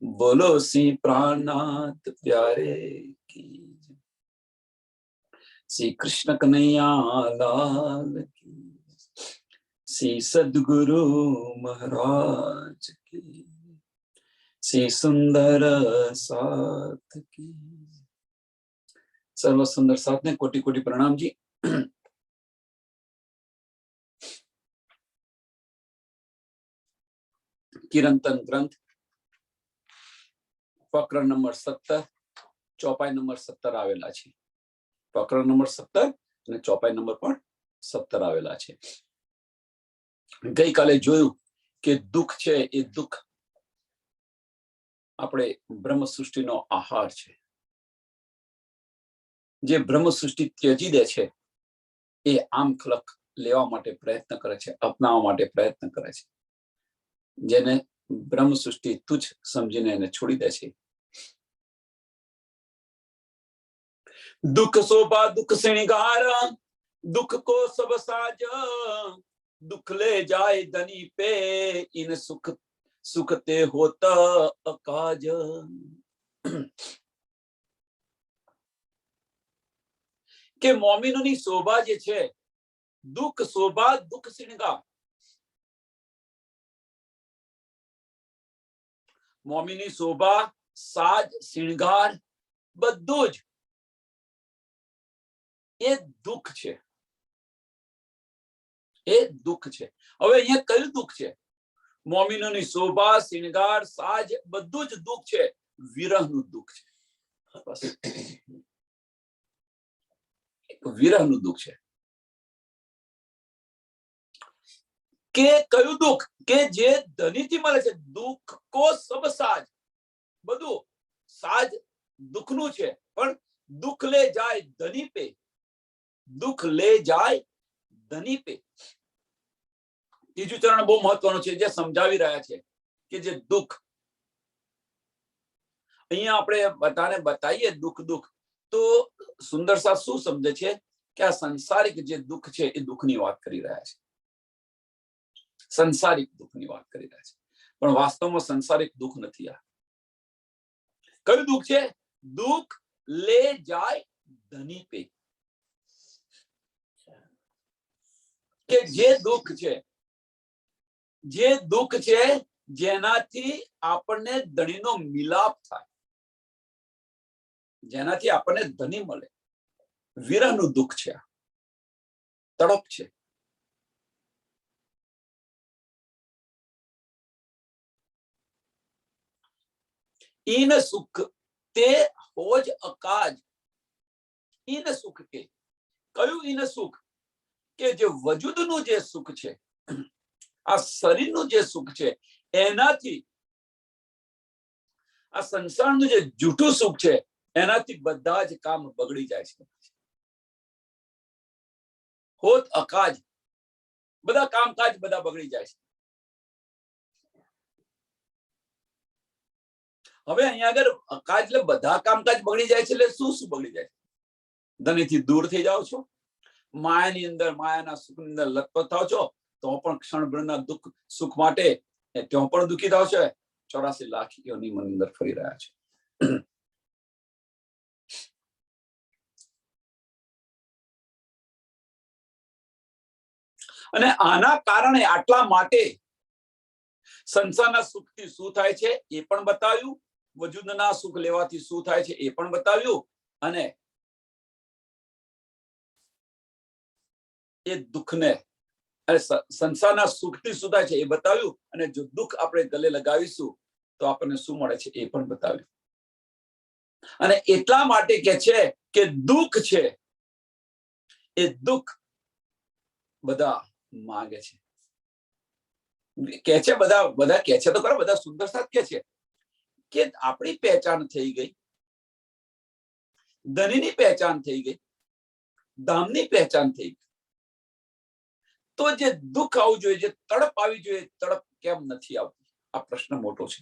बोलो सी प्राणनाथ प्यारे की, श्री कृष्ण कन्हैया लाल की, श्री सद्गुरु महाराज की, श्री सुंदर साथ की। सर्व सुंदर साथ ने कोटि कोटि प्रणाम जी। किरंतन ग्रंथ प्रकरण नंबर 17 चौपाई नंबर 17 आवेला छे। प्रकरण नंबर 17 અને ચોપાઈ નંબર પણ 17 આવેલા છે। ગઈકાલે જોયું કે દુઃખ છે એ દુઃખ આપણે બ્રહ્મ સૃષ્ટિનો આહાર છે। જે બ્રહ્મ સૃષ્ટિ ત્યજી દે છે એ આમ ખલક લેવા માટે પ્રયત્ન કરે છે, અપનાવવા માટે પ્રયત્ન કરે છે। જેને બ્રહ્મ સૃષ્ટિ તુચ્છ સમજીને એને છોડી દે છે। दुख शोभा दुख श्रृंगार, दुख को सब साज, दुख ले जाए धनी पे, इन सुख सुखते होता अकाज। के मोमिनोनी शोभा जे छे, दुख शोभा दुख श्रृंगार। मोमिनी शोभा साज श्रृंगार બધું જ એ દુઃખ છે, એ દુઃખ છે। હવે અહીંયા કયું દુઃખ છે? મોમિનોની શોભા શ્રૃંગાર સાજ બધું જ દુઃખ છે, વિરહનું દુઃખ છે। બસ વિરહનું દુઃખ છે। કે કયું દુઃખ? કે જે ધનીથી મળે છે। દુઃખ કો સબ સાજ, બધું સાજ દુઃખનું છે, પણ દુઃખ લે જાય ધની પે, दुख ले जाए धनी पे। तीजू चरण बहुत महत्वનું છે, જે સમજાવી રહ્યા છે કે જે દુઃખ અહીંયા આપણે બધાને બતાઈએ દુઃખ દુઃખ, તો સુંદર સાથ શું સમજે છે કે આ સંસારિક જે દુઃખ છે એ દુઃખની વાત કરી રહ્યા છે। સંસારિક દુઃખની વાત કરી રહ્યા છે, પણ વાસ્તવમાં સંસારિક દુઃખ નથી। આ કયું દુઃખ છે? દુઃખ લે જાય ધની પે। કે જે દુઃખ છે, જે દુઃખ છે જેનાથી આપણને ધણીનો મિલાપ થાય, જેનાથી આપણને ધની મળે, વિરહનું દુઃખ છે, તડપ છે। ઈન સુખ તે હોજ અકાજ। ઈન સુખ કે કયું ઈન સુખ? કે જે વજૂદનું જે સુખ છે, આ શરીરનું જે સુખ છે, એનાથી આ સંસારનું જે જૂઠું સુખ છે એનાથી બધા જ કામ બગડી જાય છે। હોત અકાજ, બધા કામકાજ બધા બગડી જાય છે। હવે અહીંયા આગળ અકાજ એટલે બધા કામકાજ બગડી જાય છે, એટલે શું શું બગડી જાય છે? ધનીથી દૂર થઈ જાઓ છો, માયાની અંદર માયાના સુખની અંદર લતપત થાવ છો, તો પણ ક્ષણભરના દુઃખ સુખ માટે ત્યાં પણ દુઃખી થાવ છો। 84 લાખ યોની મન અંદર ફરી રહ્યા છે। અને આના કારણે આટલા માટે સંસારના સુખથી શું થાય છે એ પણ બતાવ્યું, વજૂદના સુખ લેવાથી શું થાય છે એ પણ બતાવ્યું, અને એ દુઃખને સંસારના સુખથી શું થાય છે એ બતાવ્યું, અને જો દુઃખ આપણે ગલે લગાવીશું તો આપણને શું મળે છે એ પણ બતાવ્યું। અને એટલા માટે કે છે કે દુઃખ છે એ દુઃખ બધા માંગે છે, કે છે બધા બધા કે છે તો ખરા, બધા સુંદર સાથ કે છે કે આપણી પહેચાન થઈ ગઈ, ધનીની પહેચાન થઈ ગઈ, ધામની પહેચાન થઈ ગઈ, તો જે દુઃખ આવવું જોઈએ, જે તડપ આવી જોઈએ, તડપ કેમ નથી આવતી? આ પ્રશ્ન મોટો છે।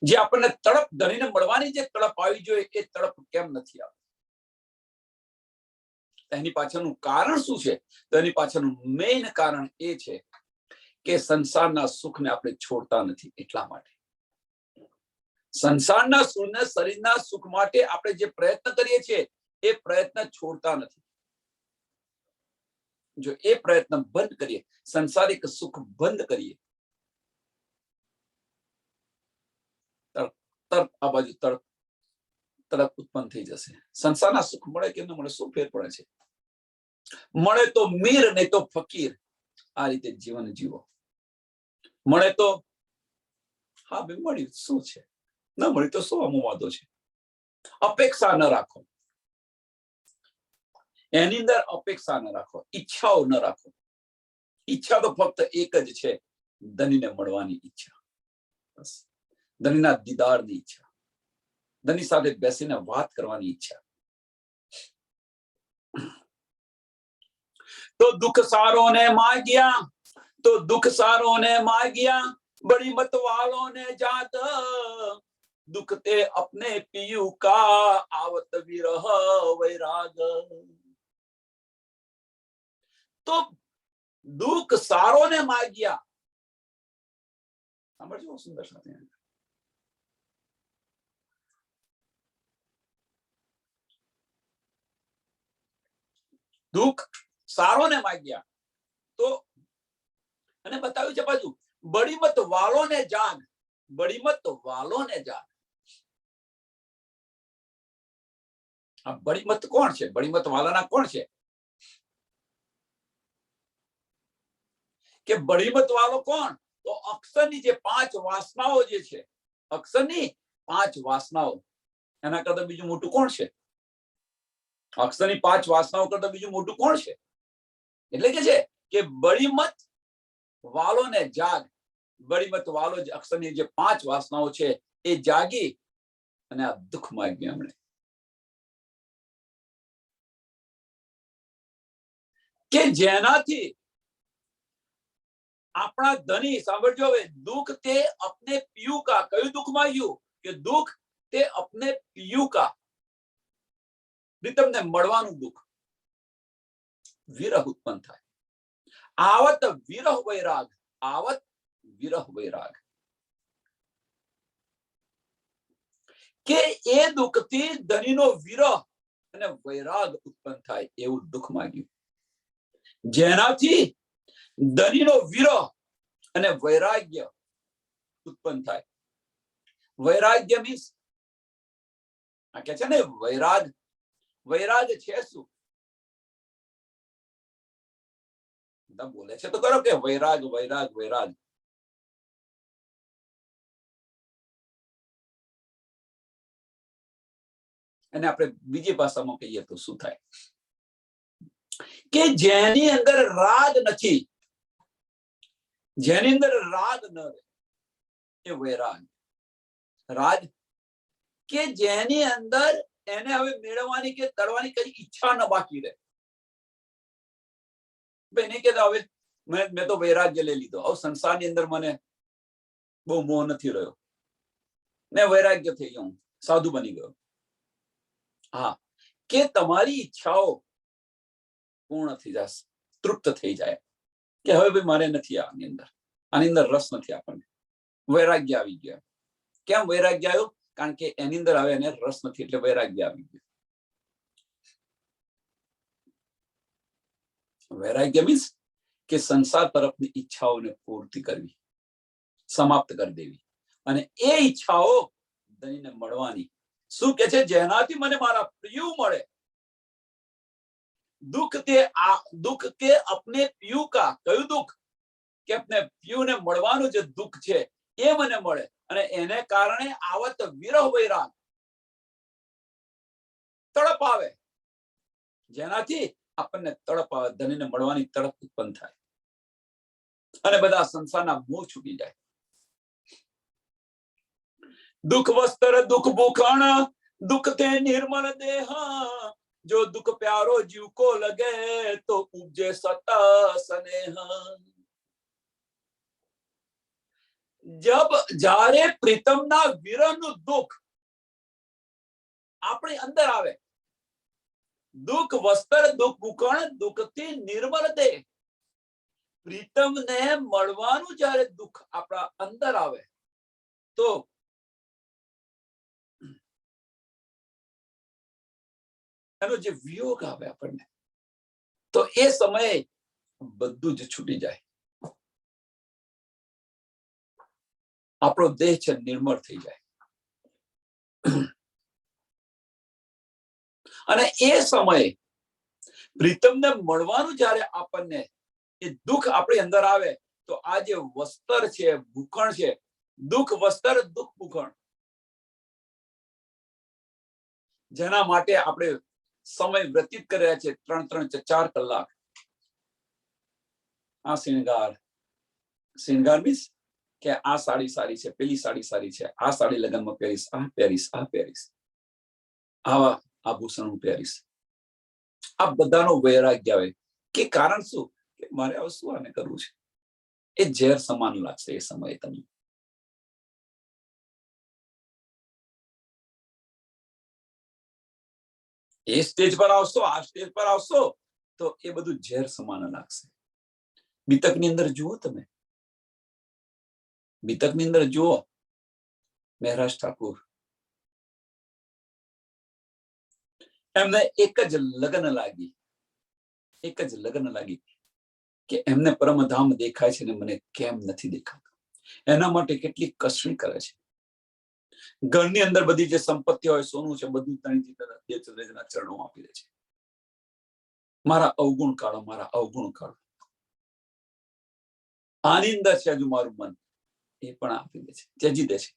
જે આપણને તડપ ધણીને મળવાની જે તડપ આવી જોઈએ એ તડપ કેમ નથી આવતી? એની પાછળનું કારણ શું છે? તો એની પાછળનું મેઇન કારણ એ છે કે સંસારના સુખને આપણે છોડતા નથી. એટલા માટે સંસારના સુખને, શરીરના સુખ માટે આપણે જે પ્રયત્ન કરીએ છીએ એ પ્રયત્ન છોડતા નથી. જો એ પ્રયત્ન બંધ કરીએ, સંસારિક સુખ બંધ કરીએ, તરત આ બાજુ તરત ઉત્પન્ન થઈ જશે. સંસારના સુખ મળે કે ન મળે શું ફેર પડે છે? મળે તો મીર, નહીં તો ફકીર. આ રીતે જીવન જીવો. મળે તો હા ભાઈ મળ્યું શું છે, ન મળ્યું તો શું આમાં વાંધો છે? અપેક્ષા ન રાખો, એની અંદર અપેક્ષા ન રાખો, ઈચ્છાઓ ન રાખો. ઈચ્છા તો ફક્ત એક જ છે, ધનીને મળવાની ઈચ્છા. બસ, ધનીના દીદારની ઈચ્છા, ધની સાથે બેસીને વાત કરવાની ઈચ્છા. તો દુઃખ સારો ને માગ્યા, તો દુઃખ સારો ને માગ્યા, બड़ी मत वालों ने जात, दुख ते अपने पियू का, आवत विरह वैराग. तो दुख सारो ने माग्या. સાંભળજો સુંદર સાથે. દુઃખ સારો ને માગ્યા તો, અને બતાવ્યું છે બાજુ બડી મત વાલો ને જાગ, બડી મત વાલો ને જાગ. આ બડી મત કોણ છે? બડી મત વાલાના કોણ છે? કે બડી મત વાલો કોણ? તો અક્ષરની જે 5 વાસનાઓ જે છે, અક્ષરની 5 વાસનાઓ, એના કરતા બીજું મોટું કોણ છે? અક્ષરની 5 વાસનાઓ કરતા બીજું મોટું કોણ છે? એટલે કે છે કે બડી મત વાલો ને જાગ. બડી મત વાલો અક્ષરની જે 5 વાસનાઓ છે એ જાગી અને આ દુઃખ માગ્યું એમણે. કે જેનાથી આપણા ધની, સાંભળજો હવે, દુઃખ તે અપને પિયુ કા. કયું દુઃખ માંગ્યું? કે દુઃખ તે અપને પિયુ કા, પ્રીતમને મળવાનું દુઃખ. વિરહ ઉત્પન્ન થાય. આવત વિરહ વૈરાગ, આવત વિરહ વૈરાગ. કે એ દુઃખથી ધનીનો વિરહ અને વૈરાગ ઉત્પન્ન થાય એવું દુઃખ માંગ્યું. જેનાથી ધનીનો વિરહ અને વૈરાગ્ય ઉત્પન્ન થાય. વૈરાગ્ય મીન્સ આ કે છે ને વૈરાગ. વૈરાગ છે શું? બોલે છે તો કરો કે વૈરાગ વૈરાગ વૈરાગ. અને આપણે બીજી ભાષામાં કહીએ તો શું થાય? કે જેની અંદર રાગ નથી, જેની અંદર રાગ ન રહે એ વૈરાગ. રાગ કે જેની અંદર એને હવે મેળવવાની કે તળવાની કઈ ઈચ્છા ન બાકી રહે. નહીં કેતા હવે મેં તો વૈરાગ્ય લઈ લીધો, હવે સંસારની અંદર મને બહુ મોહ નથી રહ્યો, મેં વૈરાગ્ય થઈ ગયો, સાધુ બની ગયો. હા, કે તમારી ઈચ્છાઓ પૂર્ણ થઈ જાય, તૃપ્ત થઈ જાય કે હવે ભાઈ મારે નથી આની અંદર રસ નથી આપણને. વૈરાગ્ય આવી ગયા. કેમ વૈરાગ્ય આવ્યું? કારણ કે એની અંદર હવે એને રસ નથી એટલે વૈરાગ્ય આવી ગયું. વૈરાગ્ય મીન્સ કે સંસાર તરફની ઈચ્છાઓને પૂર્તિ કરવી, સમાપ્ત કરી દેવી. અને એ ઈચ્છાઓ ધનીને મળવાની. શું કે છે? જેનાથી મને મારા પ્રિય મળે. दुख के अपने पियू का. કયું દુઃખ? કે अपने पियू ने મળવાનું જે દુઃખ છે એ મને મળે. અને એને કારણે આવત વિરહ વૈરાગ, તડપ આવે. જેનાથી આપણને તડપ આવે, ધનીને મળવાની તડપ ઉત્પન્ન થાય અને બધા સંસારના મોહ છૂટી જાય. दुख वस्त्र दुख भूषण, दुख ते निर्मल देह, जो दुख प्यारो जीव को लगे तो उपजे सत स्नेह. जब जारे प्रीतमना विरहનું દુઃખ આપણી અંદર આવે, દુઃખ વસ્ત્ર દુઃખ ભૂષણ, દુઃખથી નિર્મલ દેહ, પ્રીતમને મળવાનું જ્યારે દુઃખ આપણા અંદર આવે તો એનો જે વિયોગ આવે આપણને, તો એ સમયે બધું જ છૂટી જાય. આપણો દેહ છે નિર્મળ થઈ જાય. અને એ સમયે પ્રીતમને મળવાનું જ્યારે આપણને એ દુઃખ આપણી અંદર આવે તો આ જે વસ્ત્ર છે, ભૂખણ છે, દુઃખ વસ્ત્ર, દુઃખ ભૂખણ, જેના માટે આપણે સમય વ્યતીત કરી રહ્યા છે 3-4 કલાક, આ શિણગાર મીન્સ કે આ સાડી સારી છે, પેલી સાડી સારી છે, આ સાડી લગ્નમાં પહેરીશ, આ પહેરીશ, આ પહેરીશ, આવા આભૂષણ હું પહેરીશ. આ બધાનો વૈરાગ્ય આવે. કે કારણ શું? કે મારે હવે શું આને કરવું છે? એ ઝેર સમાન લાગશે એ સમયે તમને. એ સ્ટેજ પર આવશો, આ સ્ટેજ પર આવશો તો એ બધું ઝેર સમાન લાગશે. બીતકની અંદર જુઓ, તમે બીતકની અંદર જુઓ, મહેરાજ ઠાકુર એમને એક જ લગ્ન લાગી કે એમને પરમધામ દેખાય છે ને મને કેમ નથી દેખાતું. એના માટે કેટલી કસરી કરે છે. ઘરની અંદર બધી જે સંપત્તિ હોય, સોનું છે, બધું દેવચંદ્રજીના ચરણો આપી દે છે. મારા અવગુણ કાઢો, મારા અવગુણ કાઢો. આની અંદર છે હજુ મારું મન, એ પણ આપી દે છે, ત્યજી દે છે.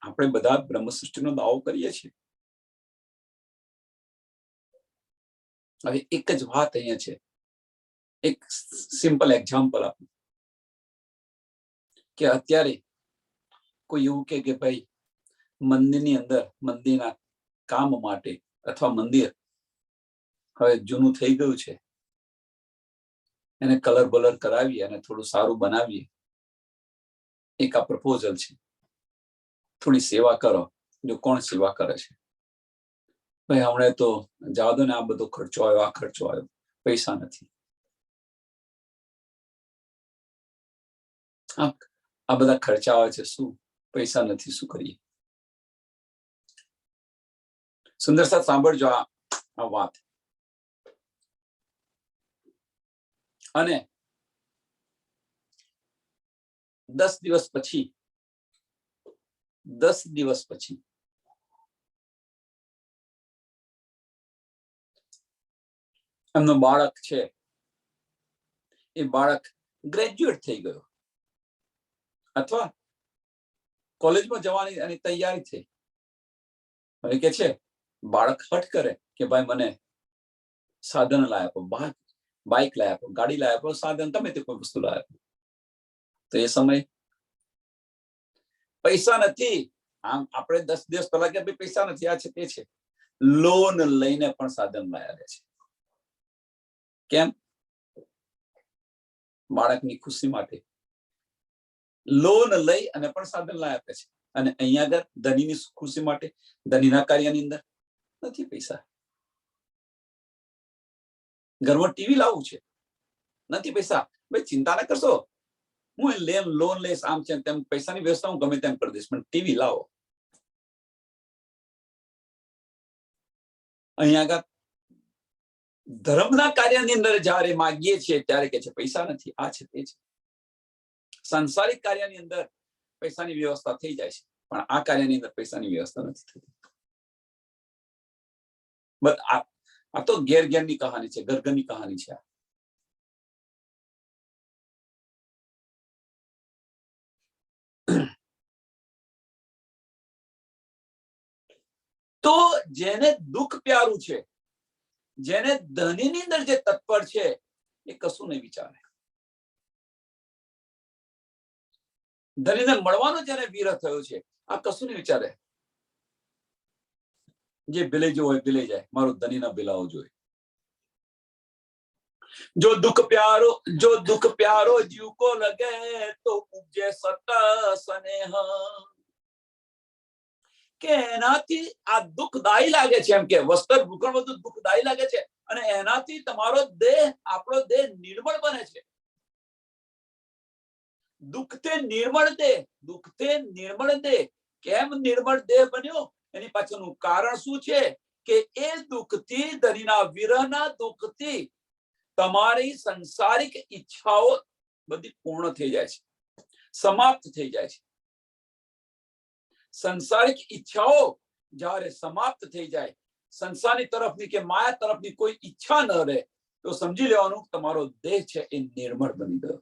આપણે બધા બ્રહ્મ સૃષ્ટિનો દાવો કરીએ છીએ. હવે એક જ વાત અહીંયા છે, એક સિમ્પલ એક્ઝામ્પલ આપું કે અત્યારે કોઈ એવું કે ભાઈ મંદિરની અંદર મંદિરના કામ માટે અથવા મંદિર હવે જૂનું થઈ ગયું છે, એને કલર બલર કરાવીએ અને થોડું સારું બનાવીએ. એક આ પ્રપોઝલ છે, થોડી સેવા કરો. જો કોણ સેવા કરે છે? ભાઈ હમણાં તો જવા દો ને, આ બધો ખર્ચો આવ્યો, આ ખર્ચો આવ્યો, પૈસા નથી. આ બધા ખર્ચા આવે છે, શું પૈસા નથી, શું કરીએ? સુંદર સાહેબ સાંભળજો આ વાત. અને 10 દિવસ પછી એમનો બાળક છે, એ બાળક ગ્રેજ્યુએટ થઈ ગયો અથવા કોલેજમાં જવાની એની તૈયારી થઈ. હવે કે છે, બાળક હઠ કરે કે ભાઈ મને સાધન લાય આપો, બાઇક લાય આપો, ગાડી લાય આપો, સાધન તમે તે કોઈ વસ્તુ લાય આપો. તો એ સમય પૈસા નથી. આમ આપણે 10 દિવસ પહેલા કે ભાઈ પૈસા નથી, આ છે તે છે, લોન લઈને પણ સાધન લાયા છે. કેમ? બાળકની ખુશી માટે લોન લઈ અને પણ સાધન લાય આપે છે. અને અહીંયા આગળ ધનીની ખુશી માટે, ધનીના કાર્યની અંદર નથી પૈસા. ઘરમાં ટીવી લાવવું છે, નથી પૈસા. ભાઈ ચિંતા ન કરશો, હું લોન લઈશ, આમ છે તેમ, પૈસાની વ્યવસ્થા હું ગમે તેમ કરી દઈશ, પણ ટીવી લાવો. અહીંયા આગળ ધર્મના કાર્યની અંદર જ્યારે માગીએ છીએ ત્યારે કે છે પૈસા નથી, આ છે તે છે. સંસારિક કાર્યની અંદર પૈસાની વ્યવસ્થા થઈ જાય છે, પણ આ કાર્યની અંદર પૈસાની વ્યવસ્થા નથી થતી. બસ આ તો ઘેરની કહાની છે, ઘરની કહાની છે. તો જેને દુઃખ પ્યારું છે, જેને ધનીની અંદર જે તત્પર છે, એ કશું નહીં વિચારે. ધનીને મળવાનો જેને વિરહ થયો છે, આ કશું નહીં વિચારે. જે ભીલે જો હોય ભીલે જાય, મારો ધનીના ભીલાઓ જોઈએ. जो दुख प्यारो जीव को लगे तो उपजे सत स्नेह કે એનાથી આ દુઃખદાયી લાગે છે, એમ કે વસ્ત્ર ભૂખણ બધું દુઃખદાયી લાગે છે અને એનાથી તમારો દેહ, આપણો દેહ નિર્મળ બને છે. દુઃખથી નિર્મળ દેહ કેમ નિર્મળ દેહ બન્યો? એની પાછળનું કારણ શું છે કે એ દુઃખથી, ધણીના વિરહના દુઃખથી તમારી સંસારિક ઈચ્છાઓ બધી પૂર્ણ થઈ જાય છે, સમાપ્ત થઈ જાય છે. સંસારિક ઈચ્છાઓ જ્યારે સમાપ્ત થઈ જાય, સંસારની તરફની કે માયા તરફની કોઈ ઈચ્છા ન રહે, તો સમજી લેવાનું તમારો દેહ છે એ નિર્મળ બની ગયો.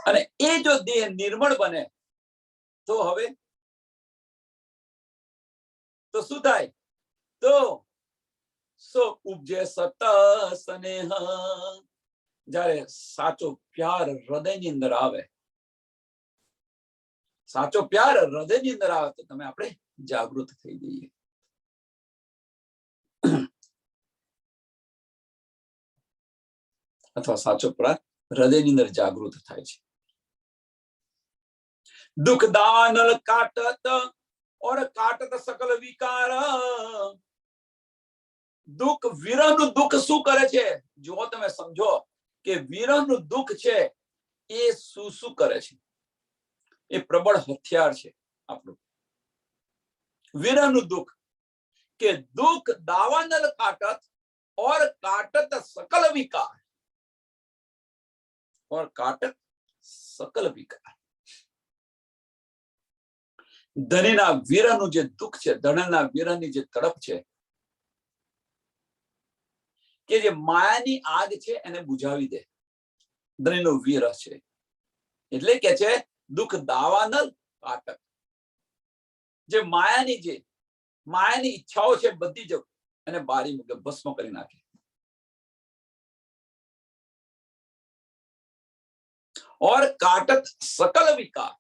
અને એ જો દેહ નિર્મળ બને તો હવે તો શું થાય? તો સો ઉપજે સત સ્નેહ. જ્યારે સાચો પ્યાર હૃદયની અંદર આવે, સાચો પ્યાર હૃદયની અંદર આવે તો તમે આપણે જાગૃત થઈ જઈએ. અથવા સાચો પ્યાર હૃદયની અંદર જાગૃત થાય છે. दुख दानल काटत और काटत सकल विकार. દુઃખ, વિરહનું દુઃખ શું કરે છે? જો તમે સમજો કે વિરહનું દુઃખ છે એ શું કરે છે? એ પ્રબળ હથિયાર છે આપણું. વિરહનું દુઃખ કે દુઃખ દાવાનલ કાટત और काटत सकल विकार. और काटत सकल विकार. ધણીના વિરહનું જે દુઃખ છે, ધણીના વિરહની જે તડપ છે, કે જે માયાની આગ છે એને બુઝાવી દે. ધણીનો વિરહ છે એટલે કે છે દુઃખ દાવાનલ કાટક. જે માયાની ઈચ્છાઓ છે બધી જ એને બારી મૂકે, ભસ્મ કરી નાખે. और काटत सकल विकार.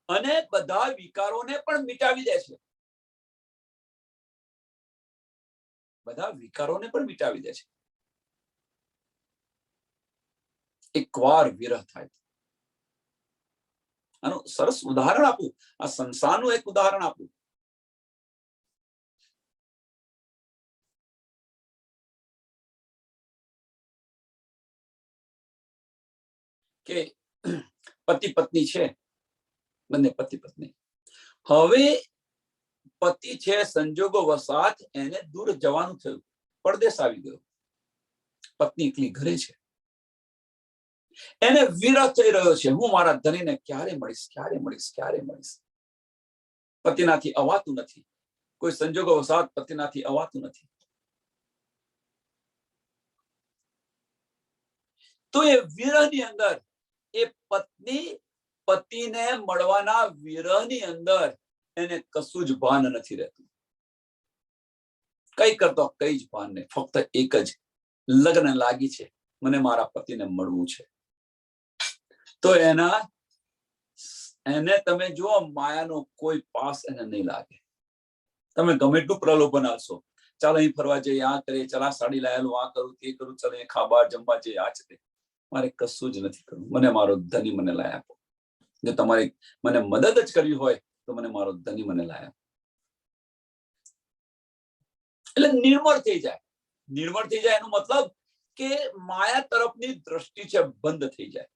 અને બધા વિકારોને પણ મિટાવી દે છે. બધા વિકારોને પણ મિટાવી દે છે એકવાર વિરહ થાય. આનું સરસ ઉદાહરણ આપું, આ સંસારનું એક ઉદાહરણ આપું. કે પતિ પત્ની છે, બંને પતિ પત્ની. હવે પતિ છે, સંજોગો વસાત એને દૂર જવાનું થયું, પરદેશ આવી ગયો. પત્ની એકલી ઘરે છે, એને વિરહ થઈ રહ્યો છે, હું મારા ધણીને ક્યારે મળીશ, ક્યારે મળીશ, ક્યારે મળીશ. પતિનાથી અવાતું નથી, કોઈ સંજોગો વસાત પતિનાથી અવાતું નથી. તો એ વિરહની અંદર એ પત્ની પતિને મળવાના વિરહની અંદર એને કશું જ ભાન નથી રહેતું. કઈ કરતો કઈ જ ભાન નહીં, ફક્ત એક જ લગ્ન લાગી છે, મને મારા પતિને મળવું છે. તો એને તમે જુઓ, માયાનો કોઈ પાસ એને નહીં લાગે. તમે ગમે એટલું પ્રલોભન આપશો, ચાલો અહીં ફરવા જઈએ, આ કરીએ, ચાલ આ સાડી લાયેલું, આ કરું, તે કરું, ચાલો અહીં ખાવા જમવા જઈએ, આ છે. મારે કશું જ નથી કરવું, મને મારો ધણી મને લાય આપો. જો તમારે મને મદદ જ કરવી હોય તો મને મારો ધણી મને લાય આપો. એટલે નિર્મળ થઈ જાય. નિર્મળ થઈ જાય એનો મતલબ કે માયા તરફની દ્રષ્ટિ છે બંધ થઈ જાય.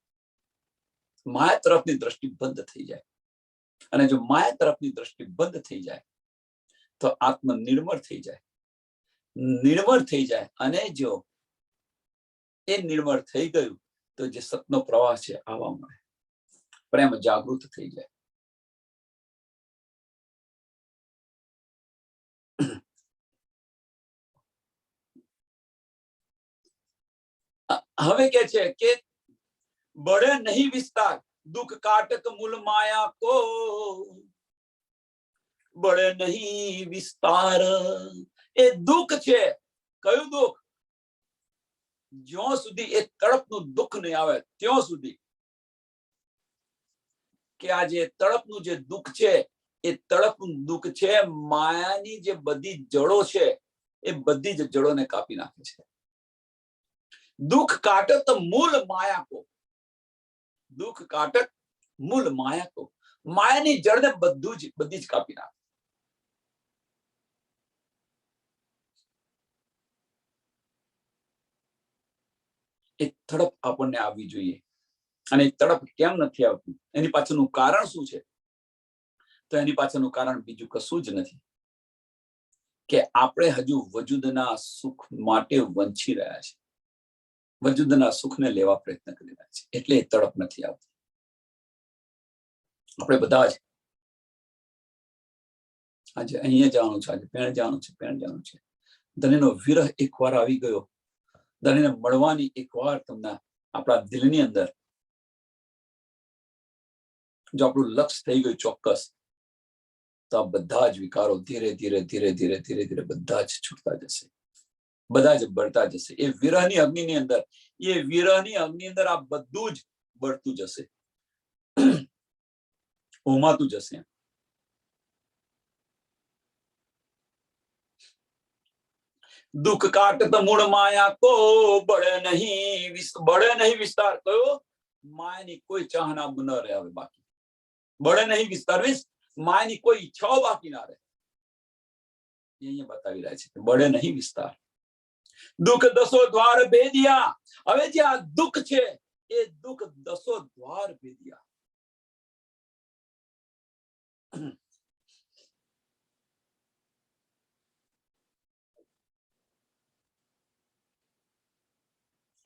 માયા તરફની દ્રષ્ટિ બંધ થઈ જાય. અને જો માયા તરફની દ્રષ્ટિ બંધ થઈ જાય તો આત્મ નિર્મળ થઈ જાય. નિર્મળ થઈ જાય અને જો એ નિર્મળ થઈ ગયું તો જે સતનો પ્રવાહ છે આવવા મળે, પ્રેમ જાગૃત થઈ જાય. હવે કે છે કે બળે નહીં વિસ્તાર દુઃખ કાટક મૂળ માયા કો. બળે નહીં વિસ્તાર. એ દુઃખ છે, કયું દુઃખ? જ્યાં સુધી એ તડપનું દુઃખ નહીં આવે ત્યાં સુધી. કે આ જે તડપનું જે દુઃખ છે એ તડપનું દુઃખ છે માયાની જે બધી જડો છે એ બધી જ જડોને કાપી નાખે છે. દુઃખ કાટત મૂળ માયા કો, દુઃખ કાટત મૂળ માયા કો, માયાની જડને બધી જ કાપી નાખે. એ તડપ આપણને આવવી જોઈએ. અને તડપ કેમ નથી આવતું, એની પાછળનું કારણ શું છે? તો એની પાછળનું કારણ બીજું કશું જ નથી કે આપણે હજુ વજૂદના સુખ માટે વંચી રહ્યા છે, વજૂદના સુખને લેવા પ્રયત્ન કરી રહ્યા છે, એટલે એ તડપ નથી આવતી. આપણે બધા જ આજે અહીંયા જવાનું છે, આજે પેણ જવાનું છે, પેણ જવાનું છે. ધણીનો વિરહ એકવાર આવી ગયો, ધણીને મળવાની એકવાર તમને આપણા દિલની અંદર જો આપણું લક્ષ્ય થઈ ગયું ચોક્કસ, તો આ બધા જ વિકારો ધીરે ધીરે ધીરે ધીરે ધીરે ધીરે બધા જ છૂટતા જશે, બધા જ બળતા જશે. એ વિરહની અગ્નિની અંદર, એ વિરહની અગ્નિ અંદર આ બધું જ બળતું જશે, હોમાતું જશે. દુઃખ કાટત મૂળ માયા કો, બળે નહીં વિસ્તાર. કયો? માયાની કોઈ ચાહના ન રહે હવે બાકી. બળે નહીં વિસ્તાર વીસ, માયાની કોઈ ઈચ્છાઓ બાકી ના રહે. અહીંયા બતાવી રહ્યા છે કે બળે નહીં વિસ્તાર. દુઃખ દસો દ્વાર ભેદિયા. હવે જે આ દુઃખ છે એ દુઃખ દસો દ્વાર ભેદિયા.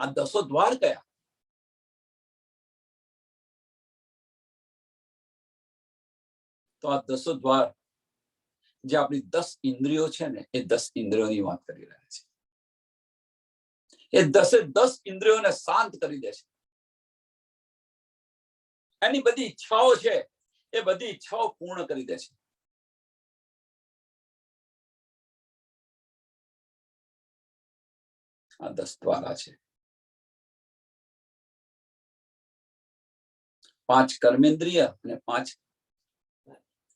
આ દસો દ્વાર કયા? તો આ દસો દ્વાર જે આપણી 10 ઇન્દ્રિયો છે ને, એ 10 ઇન્દ્રિયોની વાત કરી રહ્યા છે. એ 10 ઇન્દ્રિયોને શાંત કરી દે છે. એની બધી ઈચ્છાઓ છે એ બધી ઈચ્છાઓ પૂર્ણ કરી દે છે. આ 10 દ્વારા છે. 5 કર્મેન્દ્રિય અને 5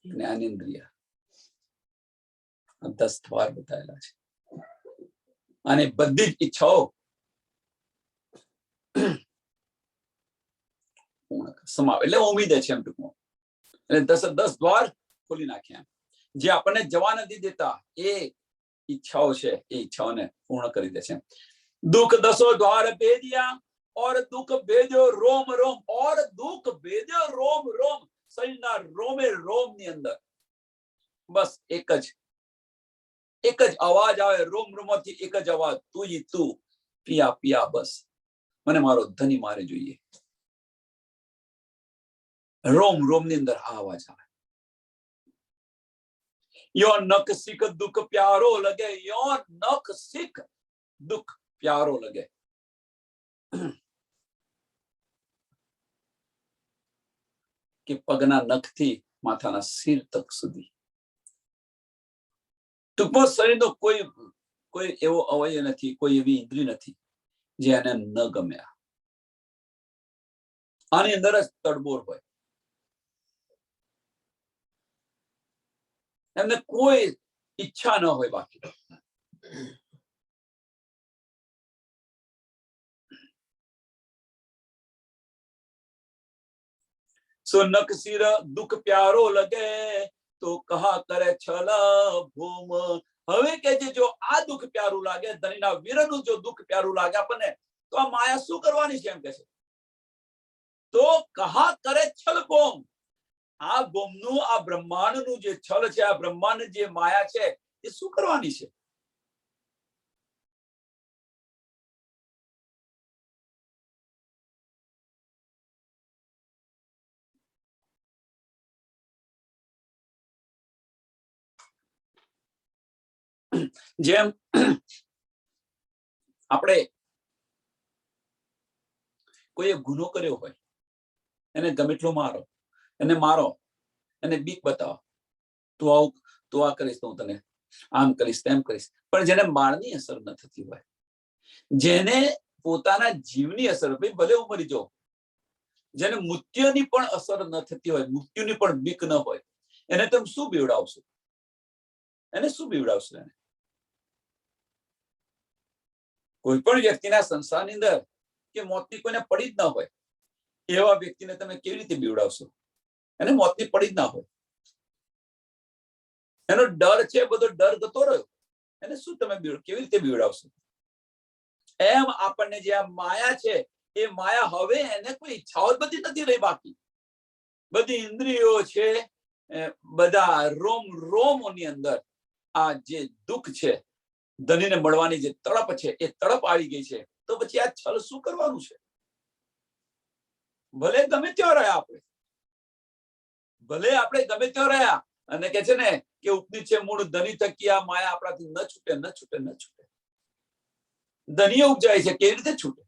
જ્ઞાનેન્દ્રિય. આ 10 દ્વાર બતાવેલા છે. અને બધી જ ઈચ્છાઓ સમાવે એટલે ઉમેદે છે એમ ટૂંકમાં. એટલે 10 દ્વાર ખોલી નાખ્યા. જે આપણને જવા નથી દેતા એ ઈચ્છાઓ છે, એ ઈચ્છાઓને પૂર્ણ કરી દે છે. દુઃખ દસો દ્વાર ભેદિયા, और दुख भेद्यो रोम रोम, और दुख भेद्यो रोम रोम. શરીરના રોમે રોમ ની અંદર બસ એક જ અવાજ આવે, રોમ રોમથી એક જ અવાજ, તું ઈ તું, પિયા પિયા. બસ મને મારો ધની મારે જોઈએ. રોમ રોમ ની અંદર આ અવાજ આવે. યો નખ સિક દુઃખ પ્યારો લગે, યો નખ સિક દુઃખ પ્યારો લગે. કે પગના નખથી માથાના સિર તક સુધી ટૂંકમાં શરીરનો કોઈ એવો અવયવ નથી, કોઈ એવી ઇન્દ્રિય નથી જે એને ન ગમ્યા. આની અંદર જ તડબોળ હોય. એમને કોઈ ઈચ્છા ન હોય બાકી. સો નખ સિર દુઃખ પ્યારો લગે, તો કહા કરે છલ ભૂમ. હવે કે જો આ દુઃખ પ્યારું લાગે, ધણીના વીરનું જો દુઃખ પ્યારું લાગે આપણને, તો આ માયા શું કરવાની છે એમ કે છે. તો કહા કરે છલ ભૂમ. આ ભૂમનું, આ બ્રહ્માંડનું જે છલ છે, આ બ્રહ્માંડ જે માયા છે, એ શું કરવાની છે? જેમ આપણે કોઈએ ગુનો કર્યો હોય, એને ગમે એટલો મારો, એને બીક બતાવો, તું આ કરીશ તો હું તને આમ કરીશ, તેમ કરીશ. પણ જેને માળની અસર ન થતી હોય, જેને પોતાના જીવની અસર, ભાઈ ભલે હું મરી જાઉં, જેને મૃત્યુની પણ અસર ન થતી હોય, મૃત્યુની પણ બીક ન હોય, એને તમે શું બીવડાવશો? એને શું બીવડાવશો? એને કોઈ પણ વ્યક્તિના સંસારની અંદર કે મોતની કોઈને પડી જ ના હોય એવા વ્યક્તિને તમે કેવી રીતે બીવડાવશો? એને મોતની પડી જ ના હોય, એનો ડર છે બધો ડર જતો રહ્યો, એને શું તમે કેવી રીતે બીવડાવશો? એમ આપણને જે આ માયા છે એ માયા હવે એને કોઈ ઈચ્છાઓ બધી નથી રહી બાકી. બધી ઇન્દ્રિયો છે, બધા રોમ રોમોની અંદર આ જે દુઃખ છે, ધનીને મળવાની જે તડપ છે એ તડપ આવી ગઈ છે. તો પછી આ છલ શું કરવાનું છે? ભલે ગમે ત્યાં રહ્યા આપણે, ભલે આપણે ગમે ત્યાં રહ્યા, અને કે છે ને કે ઉપની છે મૂળ ધની થકી આ માયા આપણાથી ન છૂટે, ન છૂટે, ન છૂટે. ધનીએ ઉપજાય છે, કેવી રીતે છૂટે?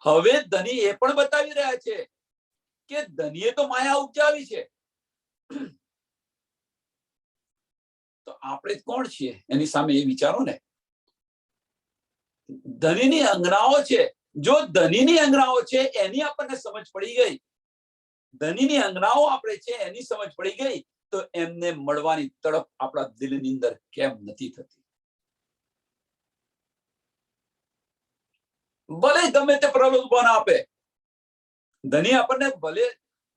હવે ધની એ પણ બતાવી રહ્યા છે કે ધનીએ તો માયા ઉપજાવી છે, તો આપણે કોણ છીએ એની સામે એ વિચારો ને. ધનીની અંગનાઓ છે, જો ધનીની અંગનાઓ છે એની આપણને સમજ પડી ગઈ, ધનીની અંગનાઓ આપણે છે એની સમજ પડી ગઈ, તો એમને મળવાની તડપ આપણા દિલની અંદર કેમ નથી થતી? ભલે ગમે તે પ્રલોભન આપે, ધની આપણને ભલે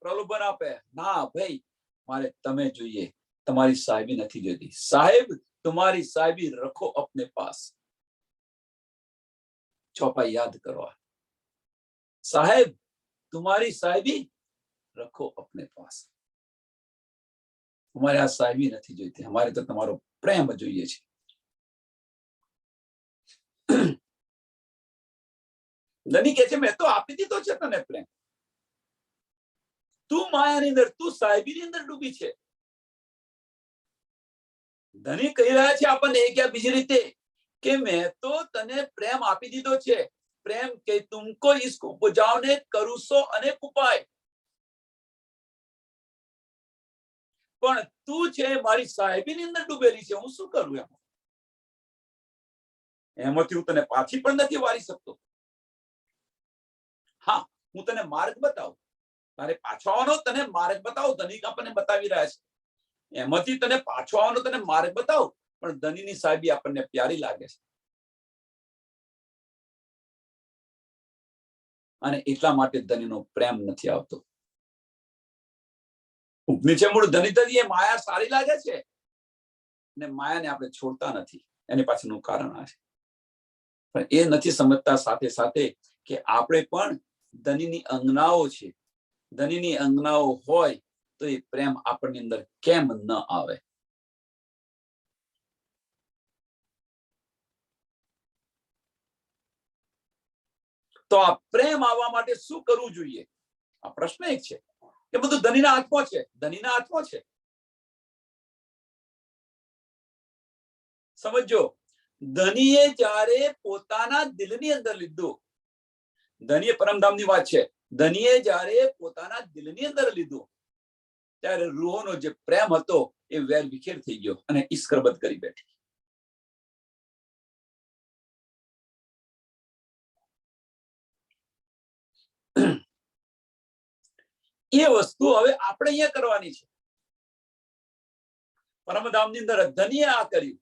પ્રલોભન આપે, ના ભાઈ મારે તમે જોઈએ, તમારી સાહેબી નથી જોઈતી. સાહેબ तुम्हारी साहिबी रखो अपने पास. चौपाई याद करवा, साहेब तुम्हारी साहिबी रखो अपने पास. हमारे આ સાહેબી નથી જોઈતી, અમારે તો તમારો પ્રેમ જોઈએ છે. ધની કહે છે મેં તો આપી દીધો છે તને પ્રેમ, તું માયાની અંદર, તું સાહેબીની અંદર ડૂબી છે. ધની કહી રહ્યા છે આપણને એક યા બીજી રીતે કે મેં તો તને પ્રેમ આપી દીધો છે. પ્રેમ કે તુમકો इसको बुझाने करूं सो अनेक उपाय, પણ તું છે મારી સાહેબીની અંદર ડૂબેલી છે, હું શું કરું? એમાંથી હું તને પાછી પણ નથી વાળી શકતો. હા, હું તને માર્ગ બતાવું, તારે પાછો આવવાનો તને માર્ગ બતાવો. ધનિક આપણને બતાવી રહ્યા છે, એમાંથી તને પાછો આવવાનો તને માર્ગ બતાવો. પણ ધનીની સાહેબી આપણને પ્યારી લાગે છે, અને એટલા માટે ધનીનો પ્રેમ નથી આવતો. નીચે મૂળ ધની તરીકે માયા સારી લાગે છે, ને માયાને આપણે છોડતા નથી. એની પાછળનું કારણ આ છે. પણ એ નથી સમજતા સાથે સાથે કે આપણે પણ ધનીની અંગનાઓ છે. ધનીની અંગનાઓ હોય તો એ પ્રેમ આપણની અંદર કેમ ન આવે? તો આ પ્રેમ આવવા માટે શું કરવું જોઈએ? આ પ્રશ્ન એક છે. એ બધું ધનીના હાથમાં છે, ધનીના હાથમાં છે. સમજો, ધનીએ જ્યારે પોતાના દિલની અંદર લીધું, ધનીએ પરમધામની વાત છે, ધનીએ જ્યારે પોતાના દિલની અંદર લીધું ત્યારે રૂહોનો જે પ્રેમ હતો એ વેર વિખેર થઈ ગયો અને ઈશ્કરબત કરી બેઠી. એ વસ્તુ હવે આપણે અહીંયા કરવાની છે. પરમધામની અંદર ધનીએ આ કર્યું,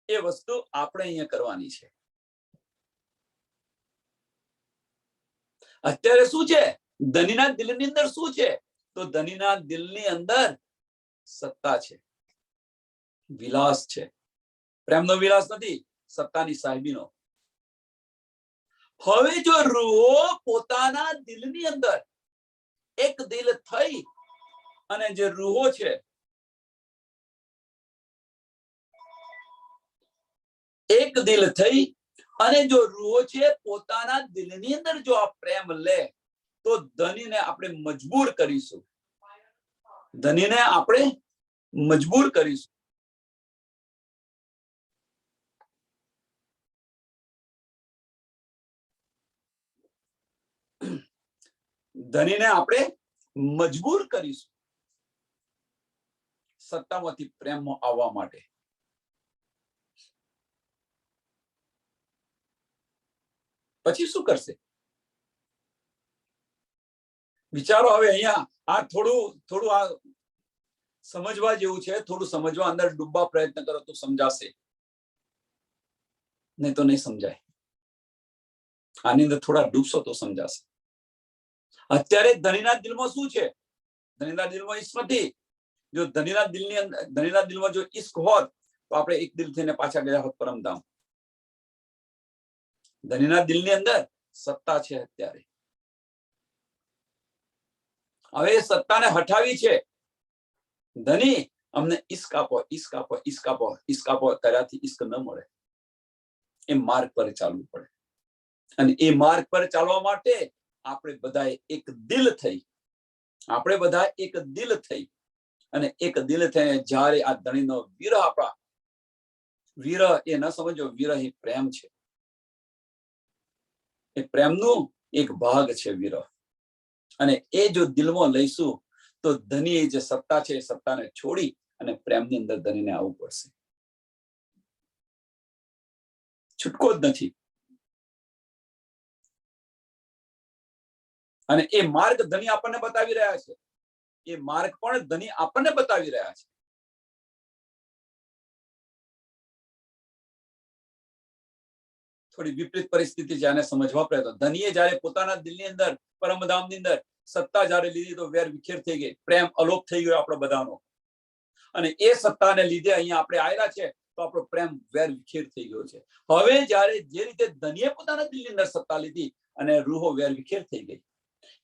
એ વસ્તુ આપણે અહીંયા કરવાની છે. અત્યારે શું છે? ધનીના દિલની અંદર શું છે? તો ધનીના દિલની અંદર સત્તા છે, વિલાસ છે. પ્રેમનો વિલાસ નથી, સત્તાની સાહેબીનો. હવે જો રૂહો પોતાના દિલની અંદર એક દિલ થઈ અને જે રૂહો છે એક દિલ થઈ અને જો રૂહો છે પોતાના દિલની અંદર જો આ પ્રેમ લે તો ધનીને આપણે મજબૂર કરીશું, ધનીને આપણે મજબૂર કરીશું. ધનીને આપણે મજબૂર કરીશું સત્તામાંથી પ્રેમમાં આવવા માટે. પછી શું કરશે? વિચારો. હવે અહીંયા આ થોડું આ સમજવા જેવું છે, થોડું સમજવા અંદર ડૂબવા પ્રયત્ન કરો તો સમજાશે, નહીં તો નહીં સમજાય. આની અંદર થોડા ડૂબશો તો સમજાશે. અત્યારે ધણીના દિલમાં શું છે? ધણીના દિલમાં ઈશ્ક નથી. જો ધણીના દિલની અંદર, ધણીના દિલમાં જો ઈશ્ક હોત તો આપણે એક દિલ થઈને પાછા ગયા હોત પરમધામ. ધણીના દિલની અંદર સત્તા છે અત્યારે. હવે એ સત્તાને હટાવી છે. ધણી અમને ઈશ્ક આપો, ઈશ્ક આપો, ઈશ્ક આપો, ઈશ્ક આપો કર્યાથી ઈશ્ક ન મળે. એ માર્ગ પર ચાલવું પડે. અને એ માર્ગ પર ચાલવા માટે આપણે બધા એક દિલ થઈ, આપણે બધા એક દિલ થઈ અને એક દિલ થઈને જ્યારે આ ધણીનો વિરહ, આપણા વિરહ એ ન સમજો, વિરહ એ પ્રેમ છે. એ પ્રેમનું એક ભાગ છે વિરહ. અને એ જો દિલમાં લઈશું તો ધણી જે સત્તા છે એ સત્તાને છોડી અને પ્રેમની અંદર ધણીને આવવું પડશે. છૂટકો જ નથી. અને એ માર્ગ ધણી આપણને બતાવી રહ્યા છે. એ માર્ગ પણ ધણી આપણને બતાવી રહ્યા છે. થોડી વિપરીત પરિસ્થિતિ છે, આને સમજવા પ્રયત્ન. ધણીએ જ્યારે પોતાના દિલની અંદર, પરમધામની અંદર સત્તા જ્યારે લીધી તો વેર વિખેર થઈ ગઈ, પ્રેમ અલોપ થઈ ગયો આપણો બધાનો. અને એ સત્તાને લીધે અહીંયા આપણે આવેલા છે તો આપણો પ્રેમ વેર વિખેર થઈ ગયો છે. હવે જ્યારે જે રીતે ધણીએ પોતાના દિલની અંદર સત્તા લીધી અને રૂહો વેર વિખેર થઈ ગઈ,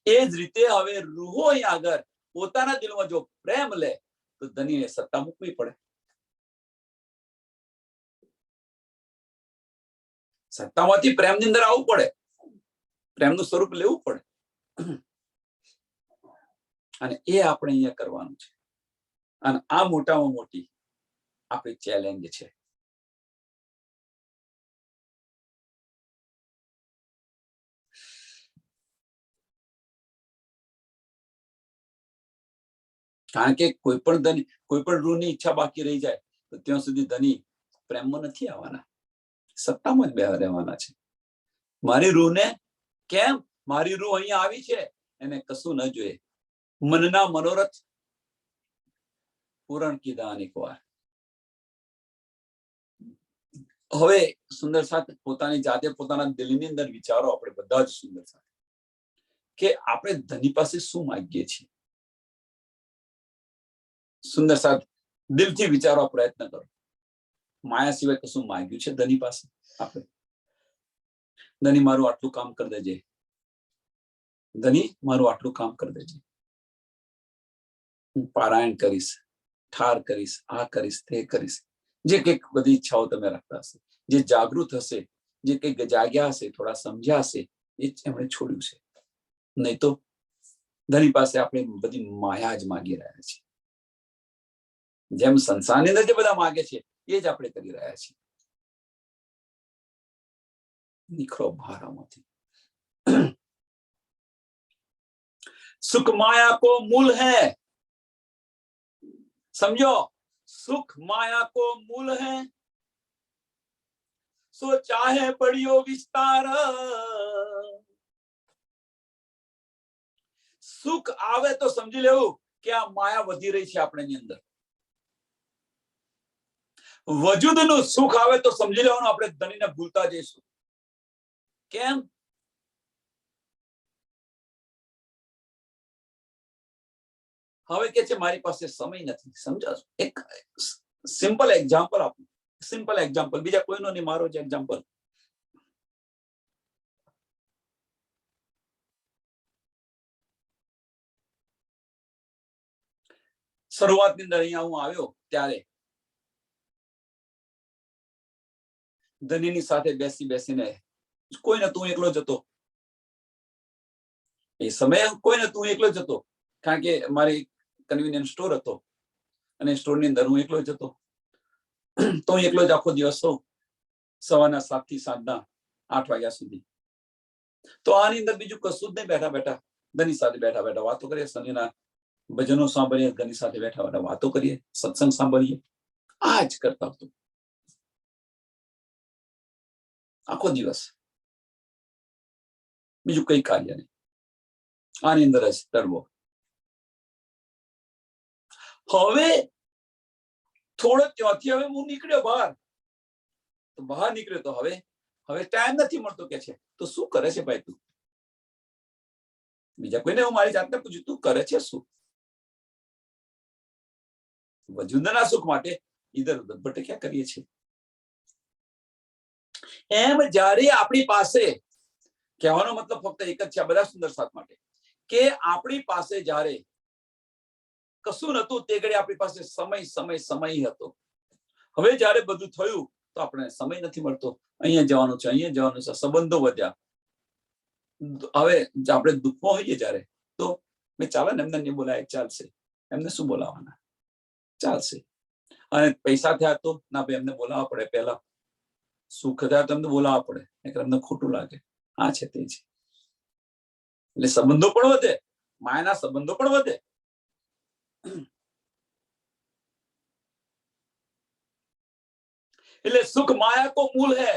એ જ રીતે હવે રૂહો અહીંયા આગળ પોતાના દિલમાં જો પ્રેમ લે તો ધણીને સત્તા મૂકવી પડે. સત્તામાંથી પ્રેમની અંદર આવવું પડે, પ્રેમનું સ્વરૂપ લેવું પડે. અને એ આપણે અહીંયા કરવાનું છે. અને આ મોટામાં મોટી આપણી ચેલેન્જ છે. કારણ કે કોઈ પણ રૂહની ઈચ્છા બાકી રહી જાય તો ત્યાં સુધી ધણી પ્રેમમાં નથી આવવાના, સત્તામાં જ બેહા રહેવાના છે. મારી રૂહને કેમ, મારી રૂહ અહીંયા આવી છે એને કશું ન જોઈએ, મનના મનોરથ પૂરણ કીધા અનેક વાર. હવે સુંદર સાથે પોતાની જાતે પોતાના દિલની અંદર વિચારો, આપણે બધા જ સુંદર સાથે, કે આપણે ધણી પાસે શું માંગીએ છીએ. સુંદર સાથ દિલથી વિચારવા પ્રયત્ન કરો. માયા સિવાય કશું માંગ્યું છે ધણી પાસે આપણે? ધણી મારું આટલું કામ કરી દેજે, ધણી મારું આટલું કામ કરી દેજે, હું પારાયણ કરીશ, ઠાર કરીશ, આ કરીશ, તે કરીશ. જે કંઈક બધી ઈચ્છાઓ તમે રાખતા હશે, જે જાગૃત હશે, જે કંઈક જાગ્યા હશે, થોડા સમજ્યા હશે, એ જ એમણે છોડ્યું છે. નહીં તો ધણી પાસે આપણે બધી માયા જ માંગી રહ્યા છીએ. જેમ સંસારની અંદર જે બધા માંગે છે એ જ આપણે કરી રહ્યા છીએ. निखरो भाराમાંથી. सुख माया को मूल है, समझो, सुख माया को मूल है, सो चाहे पड़ियो विस्तार. સુખ આવે તો સમજી લેવું કે આ માયા વધી રહી છે આપણી અંદર. વજૂદનું સુખ આવે તો સમજી લેવાનું આપણે ધણીને ભૂલતા જઈશું. કેમ? હવે કે છે મારી પાસે સમય નથી. સમજાશો? એક સિમ્પલ એક્ઝામ્પલ આપું, સિમ્પલ એક્ઝામ્પલ, બીજા કોઈનો નહીં, મારો જ એક્ઝામ્પલ. શરૂઆતની અંદર અહીંયા હું આવ્યો ત્યારે ધણીની સાથે બેસીને કોઈને તું એકલો જ હતો. એ સમયે કોઈને તું એકલો જ હતો, કારણ કે મારી કન્વીનિયન્સ સ્ટોર હતો અને સ્ટોરની અંદર હું એકલો જ હતો. તો હું એકલો જ આખો દિવસ હોઉં, સવારના 7 થી સાંજના 8 વાગ્યા સુધી. તો આની અંદર બીજું કશું જ નહીં, બેઠા બેઠા ધણી સાથે બેઠા બેઠા વાતો કરીએ, શનિના ભજનો સાંભળીએ, ધણી સાથે બેઠા બેઠા વાતો કરીએ, સત્સંગ સાંભળીએ. આ જ કરતા હતો આખો દિવસ, બીજું કઈ કાર્ય નહીં. આની અંદર જ તરવો. હવે થોડો ત્યાંથી હવે હું નીકળ્યો બહાર, તો બહાર નીકળ્યો તો હવે ટાઈમ નથી મળતો કે છે. તો શું કરે છે ભાઈ તું? બીજા કોઈને હું મારી જાતને પૂછ્યું, તું કરે છે શું? વજૂદના સુખ માટે ઈધર ઉધર ભટક્યા કરીએ છીએ. એમ જ્યારે આપણી પાસે, કહેવાનો મતલબ ફક્ત એક જ છે આ બધા સુંદર સાથ માટે, કે આપણી પાસે જ્યારે કશું નતું તે ઘડી આપણી પાસે સમય હતો. હવે જ્યારે બધું થયું તો આપણે સમય નથી મળતો. અહીંયા જવાનું છે, અહીંયા જવાનું છે, સંબંધો વધ્યા. હવે આપણે દુઃખમાં હોઈએ જ્યારે, તો મેં ચાલે ને એમને નહીં બોલાય, ચાલશે. એમને શું બોલાવાના? ચાલશે. અને પૈસા થયા તો ના ભાઈ એમને બોલાવવા પડે, પહેલા સુખ થયા તો એમને બોલાવવા પડે, એમને ખોટું લાગે. આ છે તે છે. એટલે સંબંધો પણ વધે, માયાના સંબંધો પણ વધે. એટલે સુખ माया को मूल है,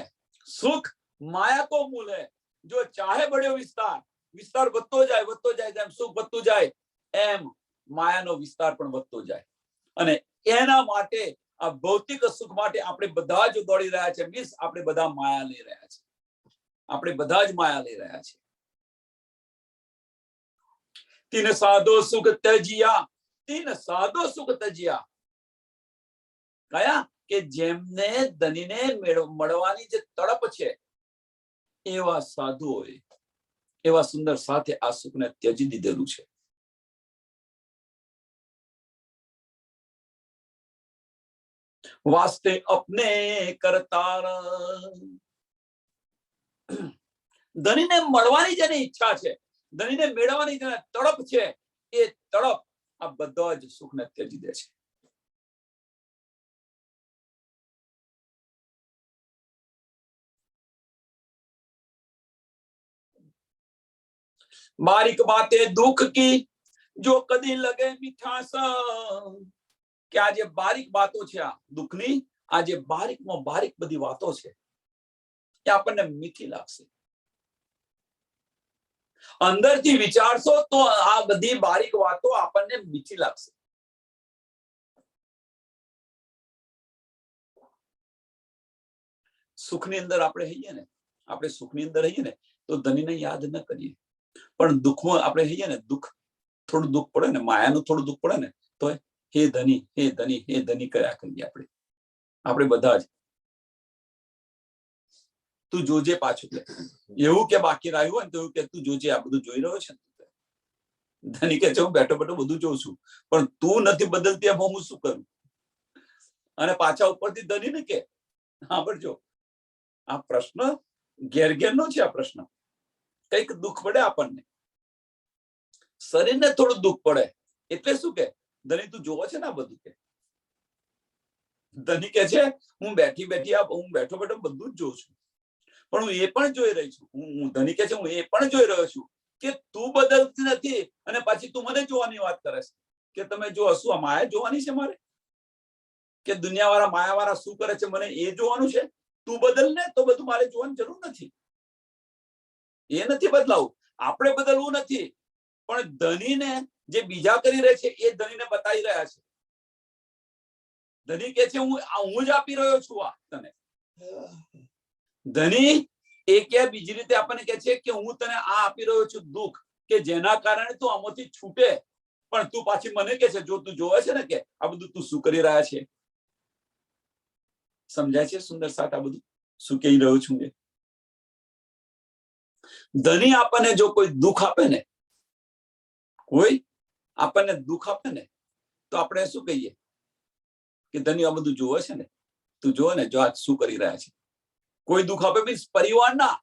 सुख माया को मूल है. जो चाहे बड़ो विस्तार વધતો જાય જેમ સુખ વધતું જાય એમ માયાનો વિસ્તાર પણ વધતો જાય. અને એના માટે આ ભૌતિક સુખ માટે આપણે બધા જ દોડી રહ્યા છે. મીન્સ આપણે બધા માયા લઈ રહ્યા છે. આપણે બધા જ માયા લઈ રહ્યા છે. તીન સાધો સુખ તજિયા. કયા? કે જેમને ધનીને મળવાની જે તડપ છે એવા સાધુઓએ, એવા સુંદર સાથે આ સુખને ત્યજી દીધેલું છે. વાસ્તે અપને કરતાર. ધનીને મળવાની જેની ઈચ્છા છે, ધનીને મેળવવાની જેને તડપ છે, એ તડપ આ બધા જ સુખને ત્યજી દે છે. बारीक बातें दुख की जो कदी लगे मीठास. કે આ જે બારીક વાતો છે, આ દુઃખની, આ જે બારીકમાં બારીક બધી વાતો છે એ આપણને મીઠી લાગશે. અંદરથી વિચારશો તો આ બધી બારીક વાતો આપણને મીઠી લાગશે. સુખની અંદર આપણે હઈએ ને, આપણે સુખની અંદર હઈએ ને તો ધનીને યાદ ન કરીએ. પણ દુઃખમાં આપણે હઈએ ને, થોડું દુઃખ પડે ને, માયાનું થોડું દુઃખ પડે ને, તો હે ધની હે ધની હે ધની કર્યા કરીએ આપણે બધા જ. તું જોજે પાછું, એવું કે બાકી રહ્યું હોય ને તો એવું કે તું જોજે, આ બધું જોઈ રહ્યો છે. ધની કે છે હું બેઠો બેઠો બધું જોઉં છું, પણ તું નથી બદલતી એમ હું શું કરું? અને પાછા ઉપરથી ધની ને કે સાંભળજો, આ પ્રશ્ન ઘેર નો છે. આ પ્રશ્ન કઈક દુઃખ પડે આપણને, શરીરને થોડું દુઃખ પડે એટલે શું કે ધની તું જોવો છે ને આ બધું? કે ધની કે છે હું બેઠો બેઠો બધું જ જોઉં છું, પણ હું એ પણ જોઈ રહી છું. હું ધની કે છે હું એ પણ જોઈ રહ્યો છું કે તું બદલતી નથી, અને પાછી તું મને જોવાની વાત કરે છે કે તમે જો શું આ માયા જોવાની છે મારે? કે દુનિયાવાળા માયાવાળા શું કરે છે મને એ જોવાનું છે? તું બદલ ને તો બધું મારે જોવાની જરૂર નથી. એ નથી બદલાવું, આપણે બદલવું નથી, પણ ધનીને જે બીજા કરી રહે છે એ ધનીને બતાવી રહ્યા છે. ધની કે છે હું જ આપી રહ્યો છું આ તને. ધની એ કે બીજી રીતે આપણને કે છે કે હું તને આ આપી રહ્યો છું દુઃખ, કે જેના કારણે તું આમાંથી છૂટે. પણ તું પાછી મને કે છે જો તું જોવે છે ને કે આ બધું તું શું કરી રહ્યા છે? સમજાય છે સુંદર સાથ આ બધું શું કહી રહ્યો છું? કે ધની આપણને જો કોઈ દુઃખ આપે ને, કોઈ આપણને દુઃખ આપે ને, તો આપણે શું કહીએ કે ધની આ બધું જોવે છે ને, તું જોવે ને જો આ શું કરી રહ્યા છે. કોઈ દુઃખ આપે મીન્સ પરિવારના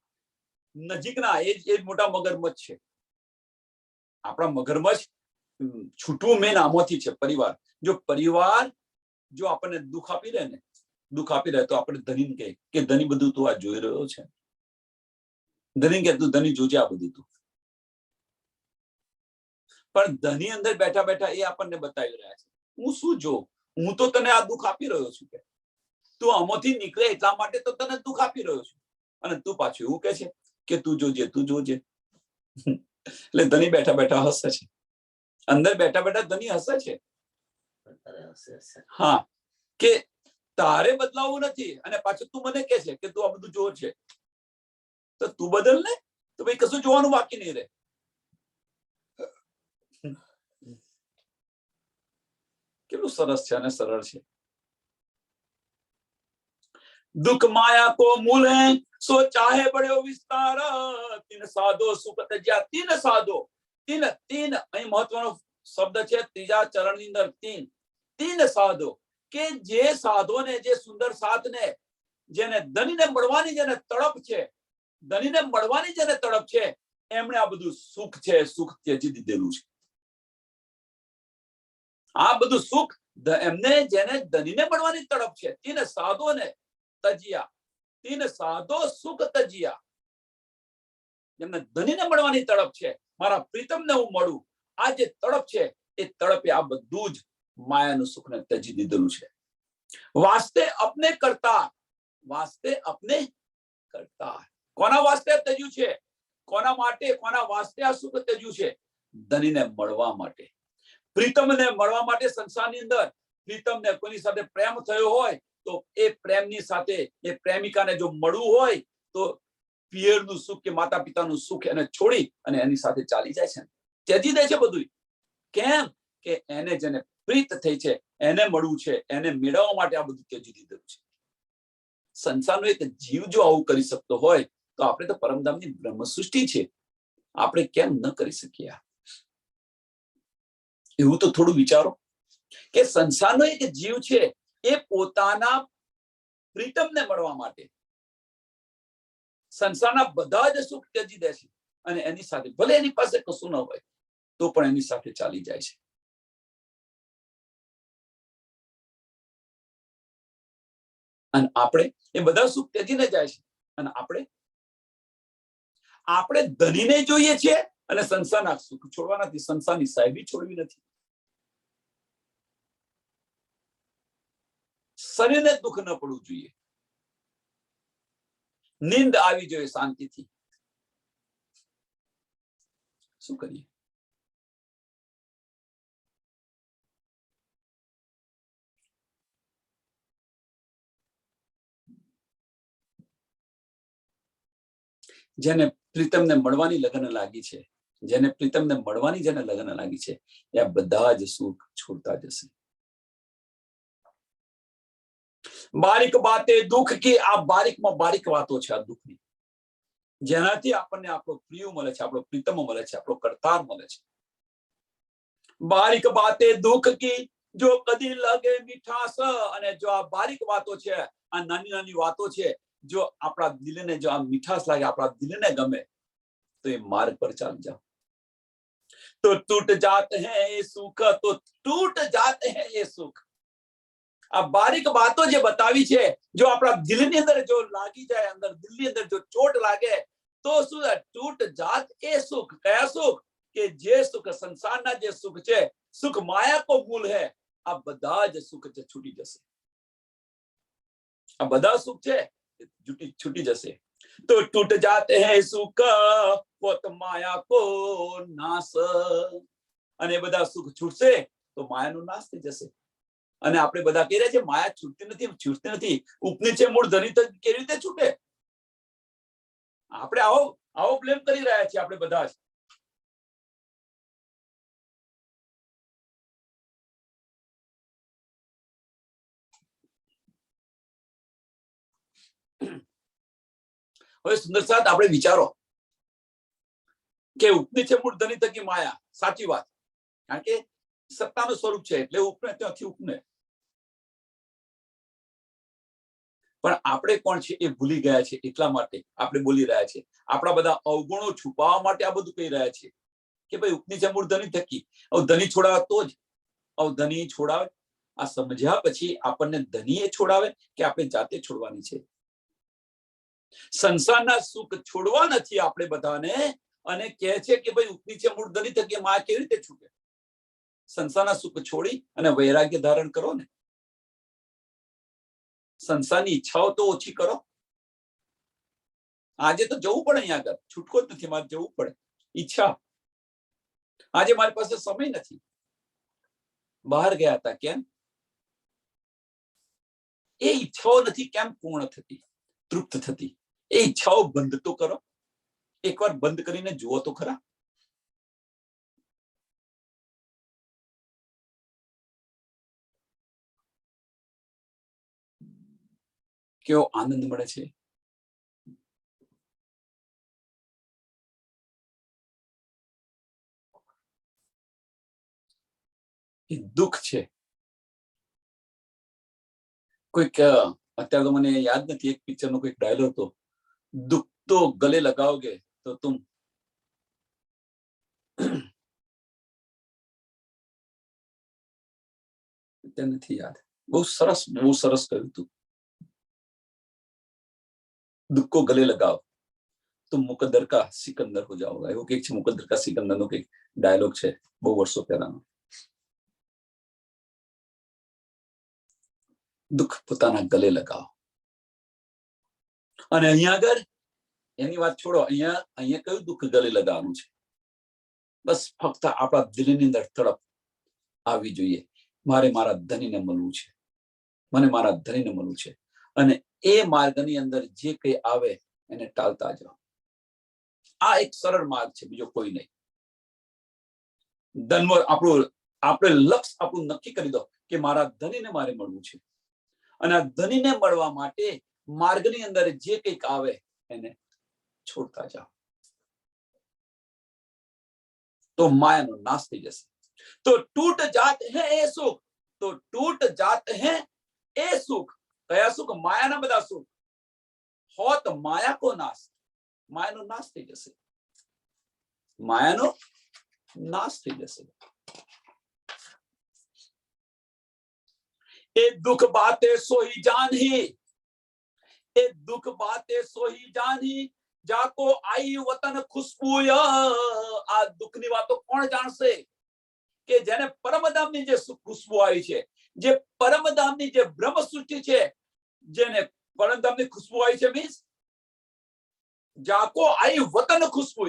નજીકના એ જ મોટા મગરમચ્છ છે. આપણા મગરમચ્છ છૂટવું મેન આમાંથી છે, પરિવાર. જો પરિવાર જો આપણને દુઃખ આપી રહે ને, દુઃખ આપી રહે તો આપણે ધની કહે કે ધની બધું તું આ જોઈ રહ્યો છે. ધની કે તું ધની જોજે આ બધું તું. પણ ધની અંદર બેઠા બેઠા એ આપણને બતાવી રહ્યા છે હું શું જોઉં, હું તો તને આ દુઃખ આપી રહ્યો છું, કે તું આમાંથી નીકળે એટલા માટે તો તને દુઃખ આપી રહ્યો છું, અને તું પાછું એવું કે છે કે તું જોજે તું જોજે. એટલે ધની બેઠા બેઠા હસે છે, અંદર બેઠા બેઠા ધની હસે છે. હા, કે તારે બદલાવું નથી અને પાછું તું મને કહે છે કે તું આ બધું જોર છે, તો તું બદલ ને, તો ભાઈ કશું જોવાનું બાકી નહીં રહે. કેટલું સરસ છે અને સરળ છે. दुख माया को मूल है सो चाहे बड़े विस्तार, तीन साधो सुख तज्या. तीन साधो, तीन तीन અહીં મહત્વનો શબ્દ છે ત્રીજા ચરણની અંદર. तीन સાધો, કે જે સાધોને, જે સુંદર સાથને, જેને ધનીને મળવાની જેને તડપ છે, ધનીને મળવાની જેને તડપ છે, એમણે આ બધું સુખ છે, સુખ ત્યજી દીધેલું છે. આ બધું સુખ એમને જેને ધનીને મળવાની તડપ છે, તીન સાધોને તજિયા, તીન સાધો સુખ તજિયા, જેમને ધનીને મળવાની તડપ છે, મારા પ્રીતમને હું મળું, આ જે તડપ છે એ તડપે આ બધું જ માયાનું સુખને તજી દીધેલું છે. વાસ્તે અપને કરતા, વાસ્તે અપને કરતા. કોના વાસ્તે તજ્યું છે? કોના માટે, કોના વાસ્તે આ સુખ તજ્યું છે? ધનીને મળવા માટે, પ્રીતમને મળવા માટે. સંસારની અંદર પ્રીતમને કોની સાથે પ્રેમ થયો હોય તો એ પ્રેમની સાથે એ પ્રેમિકાને જો મળવું હોય તો પિયરનું સુખ કે માતા પિતાનું સુખ એને છોડી અને એની સાથે ચાલી જાય છે, ત્યજી દે છે બધું. કેમ? કે એને જેને પ્રીત થઈ છે એને મળવું છે, એને મેળવવા માટે આ બધું ત્યજી દીધેલું છે. સંસારનો એક જીવ જો આવું કરી શકતો હોય તો આપણે તો પરમધામની બ્રહ્મ સૃષ્ટિ છે, આપણે કેમ ન કરી શકીએ? એવું તો થોડું વિચારો કે સંસારનો એક જીવ છે એ પોતાના પ્રીતમને મળવા માટે સંસારના બધા જ સુખ ત્યજી દે છે અને એની સાથે ભલે એની પાસે કશું ન હોય તો પણ એની સાથે ચાલી જાય છે. અને આપણે એ બધા સુખ ત્યજીને જાય છે અને આપણે ધનીને જોઈએ છીએ અને સંસારના સુખ છોડવા નથી, સંસારની સાહેબી છોડવી નથી. શરીરને દુઃખ ન પડવું જોઈએ, નીંદ આવી જોઈએ શાંતિથી. શું કરીએ? જેને પ્રીતમને મળવાની લગ્ન લાગી છે, જેને પ્રીતમને મળવાની જેને લગ્ન લાગી છે, એ આ બધા જ સુખ છોડતા જશે. બારીક બાતે દુઃખ કી, આ બારીકમાં બારીક વાતો છે આ દુઃખની, જેનાથી આપણને આપણો પ્રિય મળે છે, આપણો પ્રીતમ મળે છે, આપણો કરતાર મળે છે. બારીક બાતે દુઃખ કી જો કદી લગે મીઠાસ, અને જો આ બારીક વાતો છે, આ નાની નાની વાતો છે, જો આપણા દિલને જો આ મીઠાસ લાગે, આપણા દિલને ગમે તો એ માર્ગ પર ચાલી જાઓ. તો ટૂટ જાતે હૈ એ સુખ, તો ટૂટ જાતે હૈ એ સુખ. આ બારીક વાતો જે બતાવી છે, જો આપણા દિલની અંદર જો લાગી જાય, અંદર દિલની અંદર જો ચોટ લાગે તો શું? તૂટ જાત એ સુખ. કયા સુખ? કે જે સુખ સંસારના જે સુખ છે, સુખ માયા કો મૂળ હે, આ બધા જ સુખ છે છૂટી જશે. આ બધા સુખ છે છૂટી જશે. તો ટૂટ જાતે હૈ સુખ પોત માયા કો નાશ, અને બધા સુખ છૂટશે તો માયાનો નાશ થઈ જશે. અને આપણે બધા કહી રહ્યા છે માયા છૂટતી નથી, છૂટતી નથી. ઉપનિષે મૂળ ધની કેવી રીતે છૂટે? આપણે આવો બ્લેમ કરી રહ્યા છીએ આપણે બધા જ. હવે સુંદર સાથ આપણે વિચારો કે ઉપનિષે મૂળ ધની થકી માયા, સાચી વાત, કારણ કે સત્તાનું સ્વરૂપ છે એટલે ઉપને ત્યાંથી ઉપને. પણ આપણે કોણ છે એ ભૂલી ગયા છે, એટલા માટે આપણે બોલી રહ્યા છે. આપણા બધા અવગુણો છુપાવવા માટે આ બધું કહી રહ્યા છે કે ભાઈ ઉપનિષે મૂળ ધની થકી. ધની છોડાવે તો જ ધની છોડાવે. આ સમજ્યા પછી આપણને ધનીએ છોડાવે કે આપણે જાતે છોડવાની છે? સંસારના સુખ છોડવા નથી આપણે બધાને, અને કહે છે કે ભાઈ ઉપનિષે મૂળ ધની થકી માયા કેવી રીતે છૂટે? સંસારના સુખ છોડી અને વૈરાગ્ય ધારણ કરો ને. સંસારની ઈચ્છાઓ તો ઓછી કરો. આજે તો જવું પડે, અહીંયા આગળ છૂટકો જ નથી, મારે જવું પડે. ઈચ્છા, આજે મારી પાસે સમય નથી, બહાર ગયા હતા. કેમ? એ ઈચ્છાઓ નથી કેમ પૂર્ણ થતી, તૃપ્ત થતી? એ ઈચ્છાઓ બંધ તો કરો. એકવાર બંધ કરીને જુઓ તો ખરા. કેવો આનંદ મળે છે. એ દુઃખ છે. કોઈક અત્યારે તો મને યાદ નથી, એક પિક્ચર નો કોઈક ડાયલોગ હતો, દુઃખ તો ગલે લગાઓગે તો તુમ નથી યાદ. બહુ સરસ કહ્યું હતું. દુઃખ કો ગલે લગાઓ તો મુકદ્દર કા સિકંદર હો જાઓગા. એવું કઈક છે, મુકદ્દર કા સિકંદર નો કઈક ડાયલોગ છે, બહુ વર્ષો પહેલાનો. દુઃખ પોતાના ગલે લગાવો. અને અહીંયા આગળ એની વાત છોડો, અહીંયા કયું દુઃખ ગલે લગાવવાનું છે? બસ ફક્ત આપણા દિલની અંદર તડપ આવવી જોઈએ, મારે મારા ધણીને મળવું છે, મને મારા ધણીને મળવું છે. અને એ માર્ગની અંદર જે કઈ આવે એને ટાળતા જાઓ. આ એક સરળ માર્ગ છે, બીજો કોઈ નહીં. આપણે લક્ષ્ય આપણું નક્કી કરી દો કે મારા ધણીને મારે મળવું છે, અને આ ધણીને મળવા માટે માર્ગની અંદર જે કંઈક આવે એને છોડતા જાઓ, તો માયાનો નાશ થઈ જશે. તો તૂટ જાત હે એ સુખ, તો તૂટ જાત હે એ સુખ. કયા સુખ? માયાના બધા સુખ. હોત માયા કો નાશ, માયાનો નાશ થઈ જશે, માયાનો નાશ થઈ જશે. એ દુઃખ બાતે સોહી જાનહી, એ દુઃખ બાતે સોહી જાનહી, જાકો આઈ વતન ખુશ્બુ. આ દુઃખની વાતો કોણ જાણશે? કે જેને પરમધામની જે ખુશ્બુ આવી છે, જે પરમધામની જે બ્રહ્મ સૃષ્ટિ છે, જેને પરમધામની ખુશ્બુ આવી છે, મીન્સ જાકો આઈ વતન ખુશ્બુ,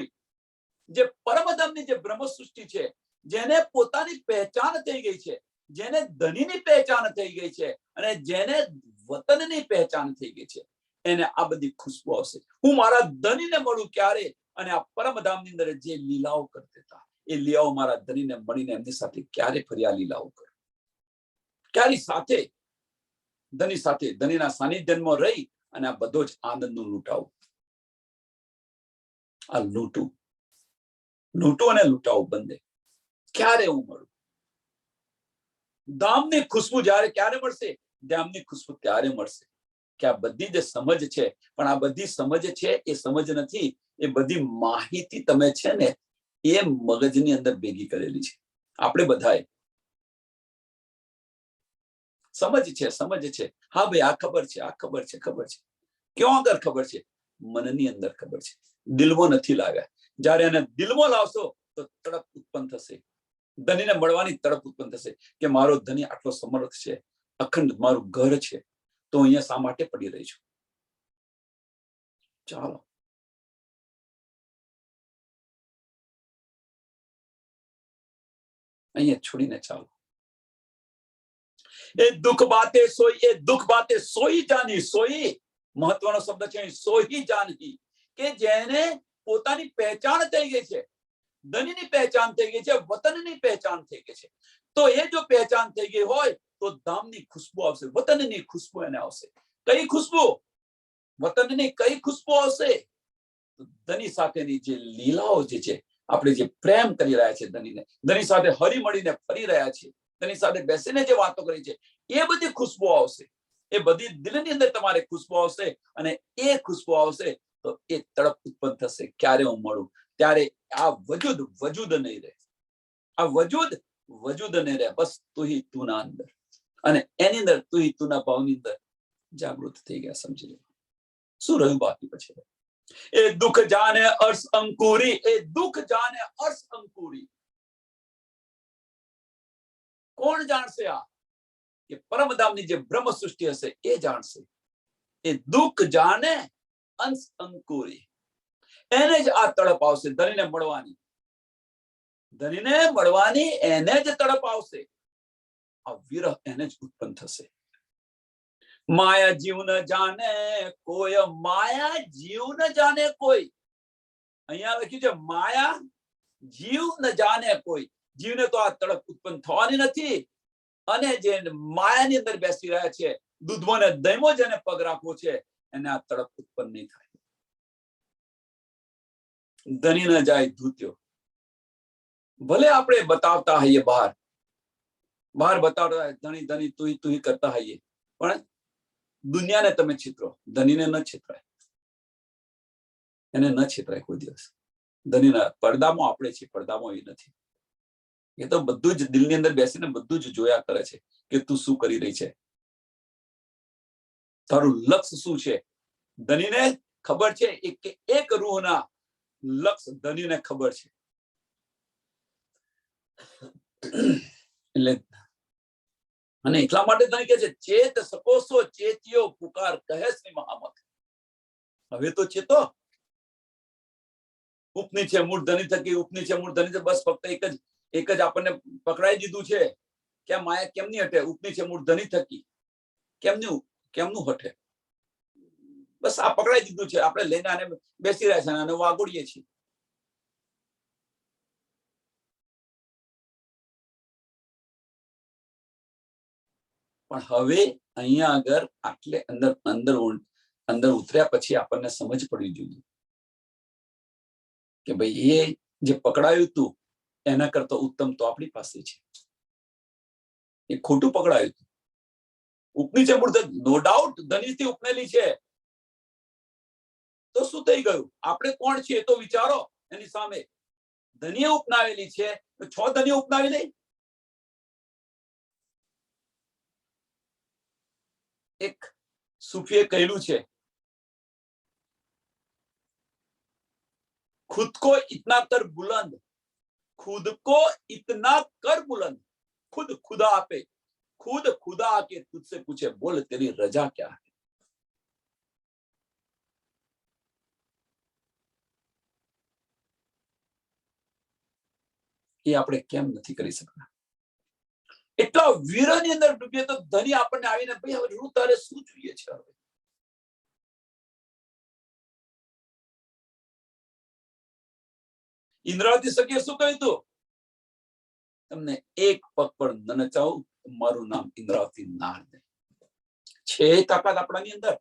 જે પરમધામની જે બ્રહ્મ સૃષ્ટિ છે, જેને પોતાની પહેચાન થઈ ગઈ છે, જેને ધનીની પહેચાન થઈ ગઈ છે, અને જેને વતનની પહેચાન થઈ ગઈ છે, એને આ બધી ખુશ્બુ આવશે. હું મારા ધનીને મળું ક્યારે? અને આ પરમધામની અંદર જે લીલાઓ કરતા હતા, એ લીલાઓ મારા ધનીને મળીને એમની સાથે ક્યારે ફરી આ લીલાઓ કરું, ક્યારે સાથે ધની સાથે ધનીના સાનિધ્યમાં રહી અને આ બધો જ આનંદનું લૂંટાવું. આ લૂંટું અને લૂંટાવું બંને. ક્યારે હું મળું? ધામની ખુશ્બુ ક્યારે મળશે? ધામની ખુશ્બુ ત્યારે મળશે કે આ બધી જે સમજ છે, પણ આ બધી સમજ છે એ સમજ નથી, એ બધી માહિતી તમે છે ને એ મગજની અંદર ભેગી કરેલી છે. આપણે બધાએ સમજ છે. હા ભાઈ, આ ખબર છે, આ ખબર છે. ક્યાં આગળ ખબર છે? મનની અંદર ખબર છે, દિલમાં નથી લાવ્યા. જયારે એને દિલમાં લાવશો તો તડપ ઉત્પન્ન થશે, ધનીને મળવાની તડપ ઉત્પન્ન થશે કે મારો ધની આટલો સમર્થ છે, અખંડ મારું ઘર છે, તો અહીંયા શા માટે પડી રહી છું? ચાલો, અહીંયા છોડીને ચાલો. એ દુઃખ બાતે સોઈ જાની. સોઈ મહત્વનો શબ્દ છે, સોઈ જાની, કે જેને પોતાની પહેચાન થઈ ગઈ છે, ધનીની પહેચાન થઈ ગઈ છે, વતનની પહેચાન થઈ ગઈ છે. તો એ જો પહેચાન થઈ ગઈ હોય તો ધામની ખુશ્બુ આવશે, વતનની ખુશ્બુ એને આવશે. કઈ ખુશ્બુ? વતનની કઈ ખુશ્બુ આવશે? ધની સાથેની જે લીલાઓ જે છે, આપણે જે પ્રેમ કરી રહ્યા છે, ધની સાથે હરી મળીને ફરી રહ્યા છે, તેની સાથે બેસીને જે વાતો કરી છે, એ બધી ખુશ્બુ આવશે. એ બધી દિલની અંદર તમારે ખુશ્બુ આવશે, અને એ ખુશ્બુ આવશે તો એ તડપ ઉત્પન્ન થશે. ક્યારે હું મળું? ત્યારે આ વજૂદ નહીં રહે, આ વજૂદ નહીં રહે. બસ તું ના અંદર, અને એની અંદર તું ના ભાવની અંદર જાગૃત થઈ ગયા. સમજી લો શું રહ્યું બાકી પછી? એ દુઃખ જાને અર્શ અંકુરી, એ દુઃખ જાને અર્શ અંકુરી. કોણ જાણશે? આ કે પરમધામની જે બ્રહ્મ સૃષ્ટિ હશે એ જાણશે. એ દુઃખ જાને અંશ અંકુરી, એને જ આ તડપ આવશે. ધનીને મળવાની એને જ તડપ આવશે. આ વિરહ એને જ ઉત્પન્ન થશે. માયા જીવ ન જાણે કોઈ, માયા જીવ ન જાણે કોઈ. અહીંયા લખ્યું છે માયા જીવ ન જાણે કોઈ. જીવને તો આ તડપ ઉત્પન્ન થવાની નથી, અને જે માયાની અંદર બેસી રહ્યા છે, દૂધમાં ને દહીંમાં જેને પગ રાખવો છે, એને આ તડપ ઉત્પન્ન નહીં થાય. ધની ન જાય ધૂત્યો. ભલે આપણે બતાવતા હોઈએ બહાર બતાવતા ધણી ધણી તું કરતા હોઈએ, પણ દુનિયાને તમે છિત્રો, ધનીને ન છિતરાય. એને ન છિતરાય કોઈ દિવસ. ધનીના પડદામાં આપણે છીએ, પડદામાં એ નથી. એ તો બધું જ દિલની અંદર બેસીને બધું જ જોયા કરે છે કે તું શું કરી રહી છે, તારું લક્ષ્ય શું છે. ધનીને ખબર છે કે એક રૂહના લક્ષ્ય ધનીને ખબર છે. એટલે અને એટલા માટે ધણી કહે છે ચેત સકોસો ચેતિયો પુકાર કહે શ્રી મહામત. હવે તો ચેતો. ઉપની છે મૂળ ધની થકી, ઉપની છે મૂળ ધની. બસ ફક્ત એક જ આપણને પકડાઈ દીધું છે કે આ માયા કેમની હટે. ઉપની છે મૂળ ધની થકી કેમનું હટે. બસ આ પકડાઈ દીધું છે, આપણે લઈને આને બેસી રહ્યા છે અને વાગોડીએ છીએ. પણ હવે અહીંયા આગળ આટલે અંદર ઉતર્યા પછી આપણને સમજ પડવી જોઈએ કે ભાઈ એ જે પકડાયું હતું એના કરતા ઉત્તમ તો આપણી પાસે છે. એ ખોટું પકડાયું હતું. ઉપની છે મૂળ નો ડાઉટ ધનીથી ઉપનેલી છે, તો શું થઈ ગયું? આપણે કોણ છીએ તો વિચારો. એની સામે ધનીએ ઉપનાવેલી છે તો 6 ધનીઓ ઉપનાવી લઈ. એક સૂફીએ કહેલું છે, खुद को इतना कर बुलंद, खुद को इतना कर बुलंद, खुद खुदा पे, खुद खुदा आके तुझसे पूछे बोल तेरी रजा क्या है. એ આપણે કેમ નથી કરી શકતા? એટલા વીરની અંદર ડૂબીએ તો ધની આપણને આવીને ભાઈ હવે હું તારે શું જોઈએ છે? હવે ઇન્દ્રાવતી સખીએ શું કહ્યું હતું? તમને એક પગ પણ ન નચાવું, મારું નામ ઇન્દ્રાવતી ના દે. છે તાકાત આપણાની અંદર,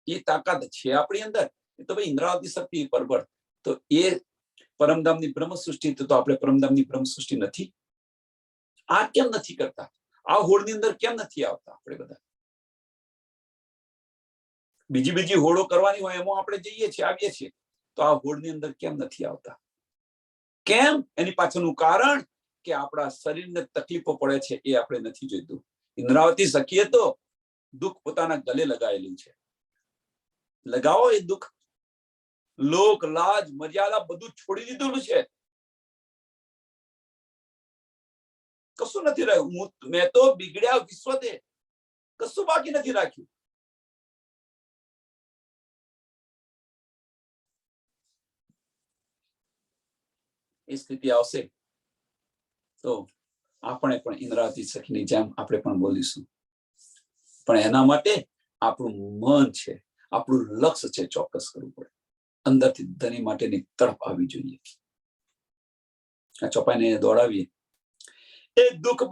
એ તાકાત છે આપણી અંદર. તો ભાઈ ઇન્દ્રાવતી શક્તિ પરબળ. તો એ પરમધામની બ્રહ્મ સૃષ્ટિ, તો આપણે પરમધામની બ્રહ્મ સૃષ્ટિ નથી. આ કેમ નથી કરતા? આ હોળની અંદર કેમ નથી આવતા? આપણે બધા બીજી હોળો કરવાની હોય એમાં આપણે જઈએ છીએ, આવીએ છીએ, તો આ હોળની અંદર કેમ નથી આવતા? કેમ? એની પાછળનું કારણ કે આપણા શરીરને તકલીફો પડે છે, એ આપણે નથી જોઈતું. ઇન્દ્રાવતી સખીએ તો દુઃખ પોતાના ગલે લગાવેલું છે. લગાવો એ દુઃખ. લોક લાજ મર્યાદા બધું છોડી દીધેલું છે. કશું નથી રહ્યું. મેં તો બિગડ્યા વિશ્વતે, કશું બાકી નથી રાખ્યું. એ સ્થિતિ આવશે તો આપણે પણ ઇન્દ્રાવતી સખીની જેમ આપણે પણ બોલીશું. પણ એના માટે આપણું મન છે, આપણું લક્ષ્ય છે, ચોક્કસ કરવું પડે. અંદરથી ધની માટેની તડપ આવી જોઈએ. આ ચોપાઈને દોડાવીએ. એ દુઃખ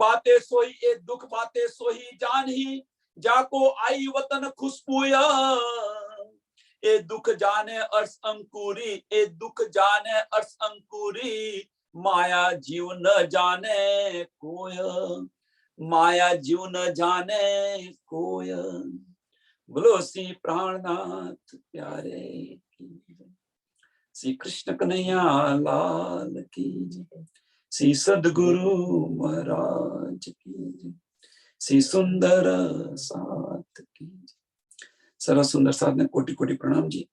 બાતે સોઈ જાનહી, જાકો આઈ વતન ખુશ્બુયા. એ દુઃખ જાને અર્શ અંકુરી, એ દુઃખ જાને અર્શ અંકુરી. માયા જીવ ન જાને કોય, માયા જીવ ન જાને કોય. બોલો શ્રી પ્રાણનાથ પ્યારે શ્રી કૃષ્ણ કનૈયા લાલ કી જય. શ્રી સદગુરુ મહારાજ કી જય. શ્રી સુંદર સાથ કી જય. સરસ સુંદર સાથ ને કોટી કોટી પ્રણામ જી.